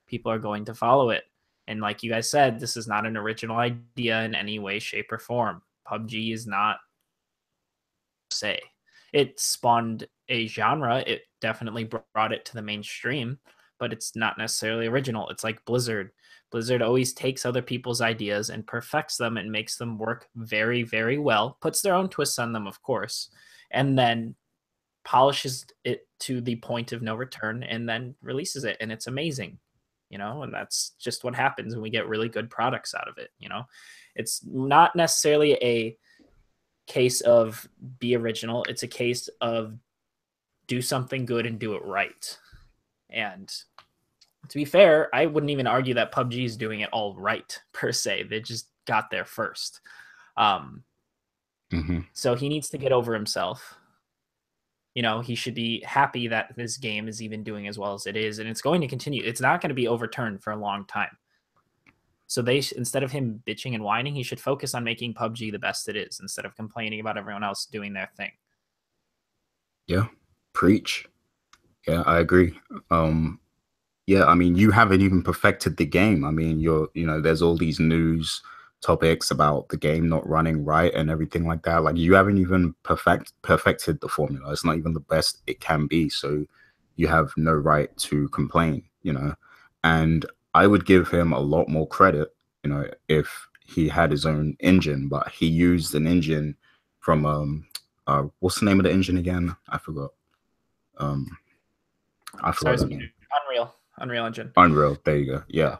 People are going to follow it. And like you guys said, this is not an original idea in any way, shape, or form. PUBG is not, say, it spawned a genre. It definitely brought it to the mainstream, but it's not necessarily original. It's like Blizzard. Blizzard always takes other people's ideas and perfects them and makes them work very, very well, puts their own twists on them, of course, and then polishes it to the point of no return and then releases it. And it's amazing. And that's just what happens when we get really good products out of it. It's not necessarily a case of be original. It's a case of do something good and do it right. And to be fair, I wouldn't even argue that PUBG is doing it all right per se. They just got there first. So he needs to get over himself. He should be happy that this game is even doing as well as it is, and it's going to continue. It's not going to be overturned for a long time. So instead of him bitching and whining, he should focus on making PUBG the best it is instead of complaining about everyone else doing their thing. Yeah, preach. Yeah, I agree. Yeah, I mean, you haven't even perfected the game. I mean, there's all these news topics about the game not running right and everything like that. Like, you haven't even perfected the formula. It's not even the best it can be. So you have no right to complain, and I would give him a lot more credit, if he had his own engine, but he used an engine from, what's the name of the engine again? I forgot. I forgot the name. Unreal Engine. Unreal, there you go. Yeah.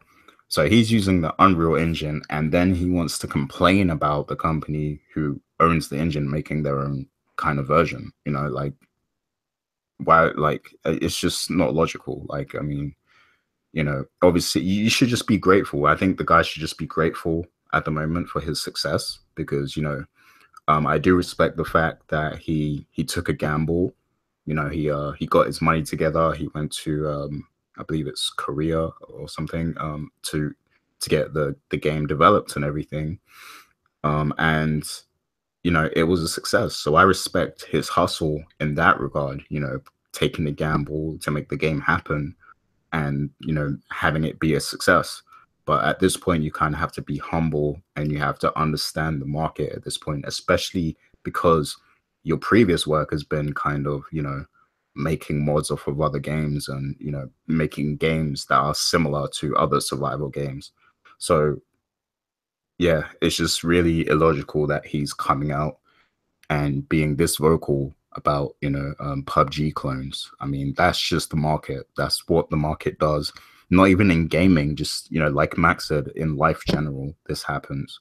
So he's using the Unreal Engine, and then he wants to complain about the company who owns the engine making their own kind of version. Like, why? Like, it's just not logical. Like, I mean, obviously you should just be grateful. I think the guy should just be grateful at the moment for his success, because I do respect the fact that he took a gamble. He got his money together. He went to I believe it's Korea or something, to get the game developed and everything. And it was a success. So I respect his hustle in that regard, taking the gamble to make the game happen and, having it be a success. But at this point, you kind of have to be humble and you have to understand the market at this point, especially because your previous work has been kind of, making mods off of other games and, making games that are similar to other survival games. So yeah, it's just really illogical that he's coming out and being this vocal about, PUBG clones. I mean, that's just the market. That's what the market does. Not even in gaming, just, like Max said, in life general, this happens.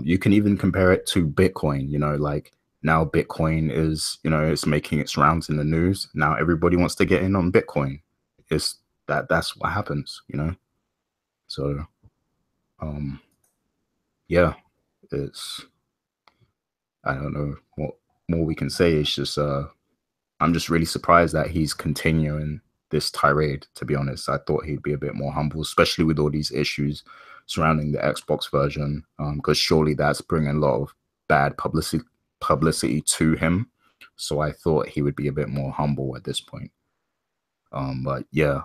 You can even compare it to Bitcoin, like, now Bitcoin is, it's making its rounds in the news. Now everybody wants to get in on Bitcoin. That's what happens, So, yeah, I don't know what more we can say. It's just, I'm just really surprised that he's continuing this tirade, to be honest. I thought he'd be a bit more humble, especially with all these issues surrounding the Xbox version, because surely that's bringing a lot of bad publicity to him. So I thought he would be a bit more humble at this point. But yeah,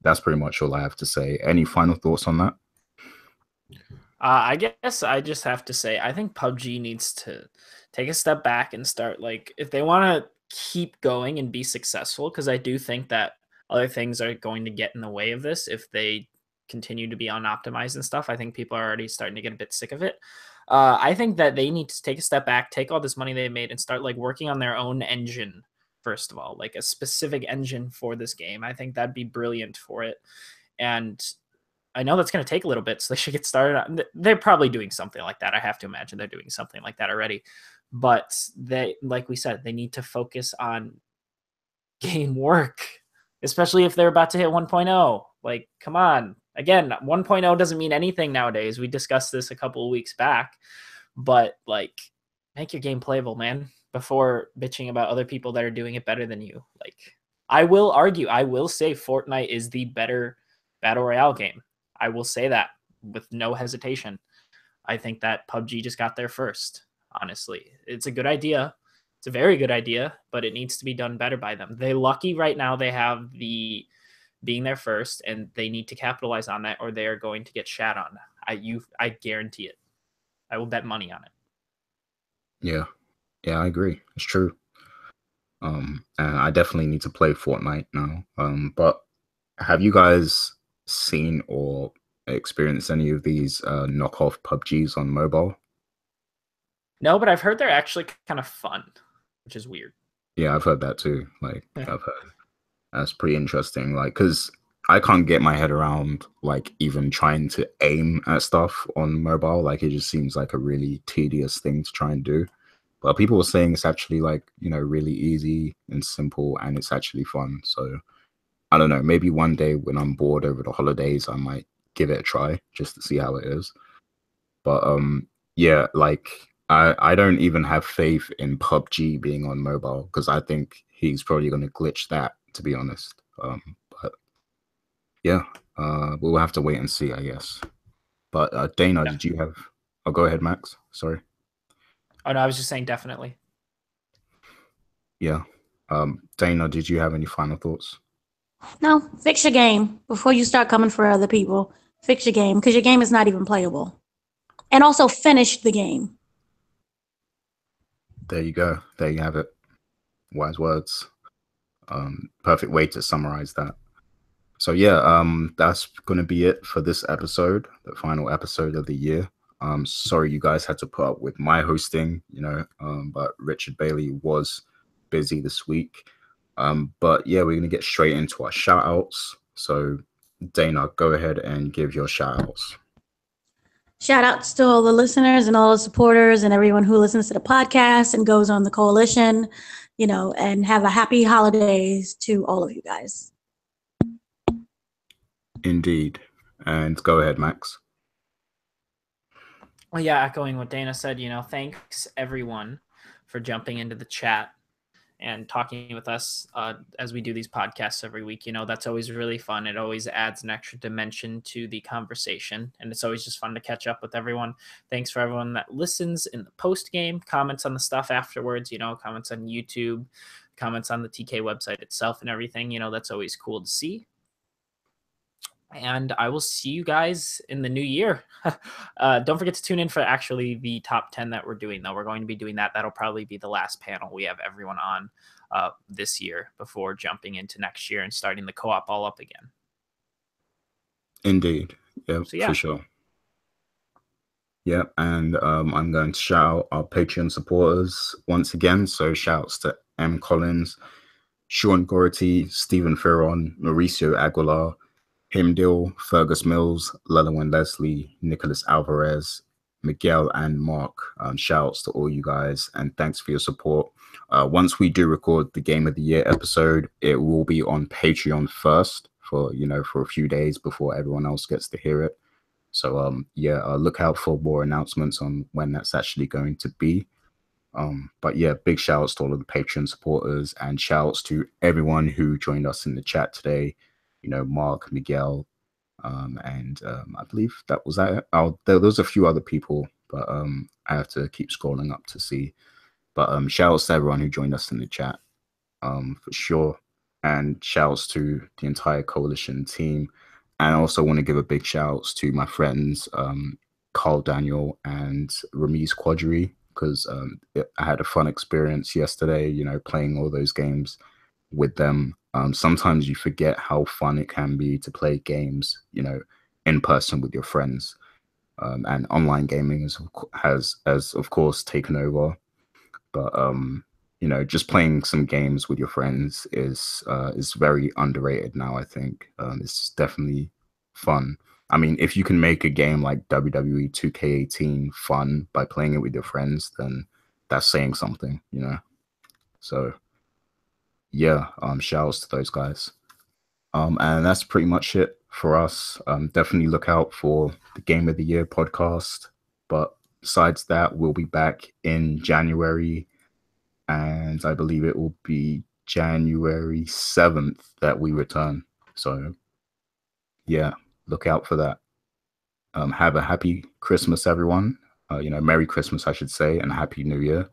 that's pretty much all I have to say. Any final thoughts on that? I guess I just have to say, I think PUBG needs to take a step back and start, like, if they want to keep going and be successful, because I do think that other things are going to get in the way of this if they continue to be unoptimized and stuff. I think people are already starting to get a bit sick of it. I think that they need to take a step back, take all this money they made, and start like working on their own engine first of all, like a specific engine for this game. I think that'd be brilliant for it. And I know that's going to take a little bit, so they should get started on. They're probably doing something like that. I have to imagine they're doing something like that already. But they, like we said, they need to focus on game work, especially if they're about to hit 1.0. Like, come on. Again, 1.0 doesn't mean anything nowadays. We discussed this a couple of weeks back, but like, make your game playable, man, before bitching about other people that are doing it better than you. Like, I will argue, I will say Fortnite is the better battle royale game. I will say that with no hesitation. I think that PUBG just got there first, honestly. It's a good idea. It's a very good idea, but it needs to be done better by them. They're lucky right now they have the being there first, and they need to capitalize on that, or they are going to get shat on. I guarantee it. I will bet money on it. Yeah. Yeah, I agree. It's true. And I definitely need to play Fortnite now. But have you guys seen or experienced any of these knockoff PUBGs on mobile? No, but I've heard they're actually kind of fun, which is weird. Yeah, I've heard that too. Like, I've heard that's pretty interesting. Like, because I can't get my head around like even trying to aim at stuff on mobile. Like, it just seems like a really tedious thing to try and do. But people were saying it's actually like, you know, really easy and simple, and it's actually fun. So I don't know, maybe one day when I'm bored over the holidays, I might give it a try just to see how it is. But yeah, like I don't even have faith in PUBG being on mobile, because I think he's probably going to glitch that, to be honest. But yeah, we'll have to wait and see, I guess. But Dana, did you have? Oh, go ahead, Max. Sorry. Oh no, I was just saying definitely. Yeah. Dana, did you have any final thoughts? No, fix your game before you start coming for other people. Fix your game, because your game is not even playable. And also finish the game. There you go. There you have it. Wise words. Perfect way to summarize that. So yeah, that's gonna be it for this episode, the final episode of the year. Sorry you guys had to put up with my hosting, you know, but Richard Bailey was busy this week. But yeah, we're gonna get straight into our shout outs. So Dana, go ahead and give your shout outs. Shout outs to all the listeners and all the supporters and everyone who listens to the podcast and goes on the coalition, you know, and have a happy holidays to all of you guys. Indeed. And go ahead, Max. Well, yeah, echoing what Dana said, you know, thanks everyone for jumping into the chat and talking with us as we do these podcasts every week. You know, that's always really fun. It always adds an extra dimension to the conversation, and it's always just fun to catch up with everyone. Thanks for everyone that listens in the post game, comments on the stuff afterwards, you know, comments on YouTube, comments on the TK website itself and everything. You know, that's always cool to see. And I will see you guys in the new year. Don't forget to tune in for actually the top 10 that we're doing, though. We're going to be doing that. That'll probably be the last panel we have everyone on this year before jumping into next year and starting the co-op all up again. Indeed. Yeah, so, yeah. For sure. Yeah, and I'm going to shout out our Patreon supporters once again. So shouts to M. Collins, Sean Gority, Stephen Ferron, Mauricio Aguilar, Himdil, Fergus Mills, Lelwyn Leslie, Nicholas Alvarez, Miguel, and Mark. Shouts to all you guys, and thanks for your support. Once we do record the Game of the Year episode, it will be on Patreon first for a few days before everyone else gets to hear it. So yeah, look out for more announcements on when that's actually going to be. But yeah, big shouts to all of the Patreon supporters, and shouts to everyone who joined us in the chat today. You know, Mark, Miguel, and I believe that was that. Oh, there was a few other people, but I have to keep scrolling up to see. But shouts to everyone who joined us in the chat, for sure. And shouts to the entire Coalition team. And I also want to give a big shouts to my friends, Carl Daniel and Ramiz Quadri, because I had a fun experience yesterday, you know, playing all those games with them. Sometimes you forget how fun it can be to play games, you know, in person with your friends. And online gaming has of course taken over. But you know, just playing some games with your friends is very underrated now. I think it's definitely fun. I mean, if you can make a game like WWE 2K18 fun by playing it with your friends, then that's saying something, you know. So yeah, shouts to those guys. And that's pretty much it for us. Definitely look out for the Game of the Year podcast. But besides that, we'll be back in January, and I believe it will be January 7th that we return. So yeah, look out for that. Have a happy Christmas, everyone. You know, Merry Christmas, I should say, and Happy New Year.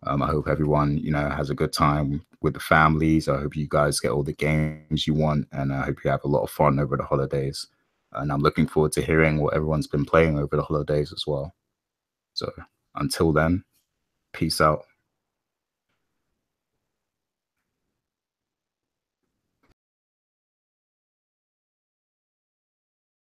I hope everyone, you know, has a good time with the families. I hope you guys get all the games you want, and I hope you have a lot of fun over the holidays. And I'm looking forward to hearing what everyone's been playing over the holidays as well. So until then, peace out.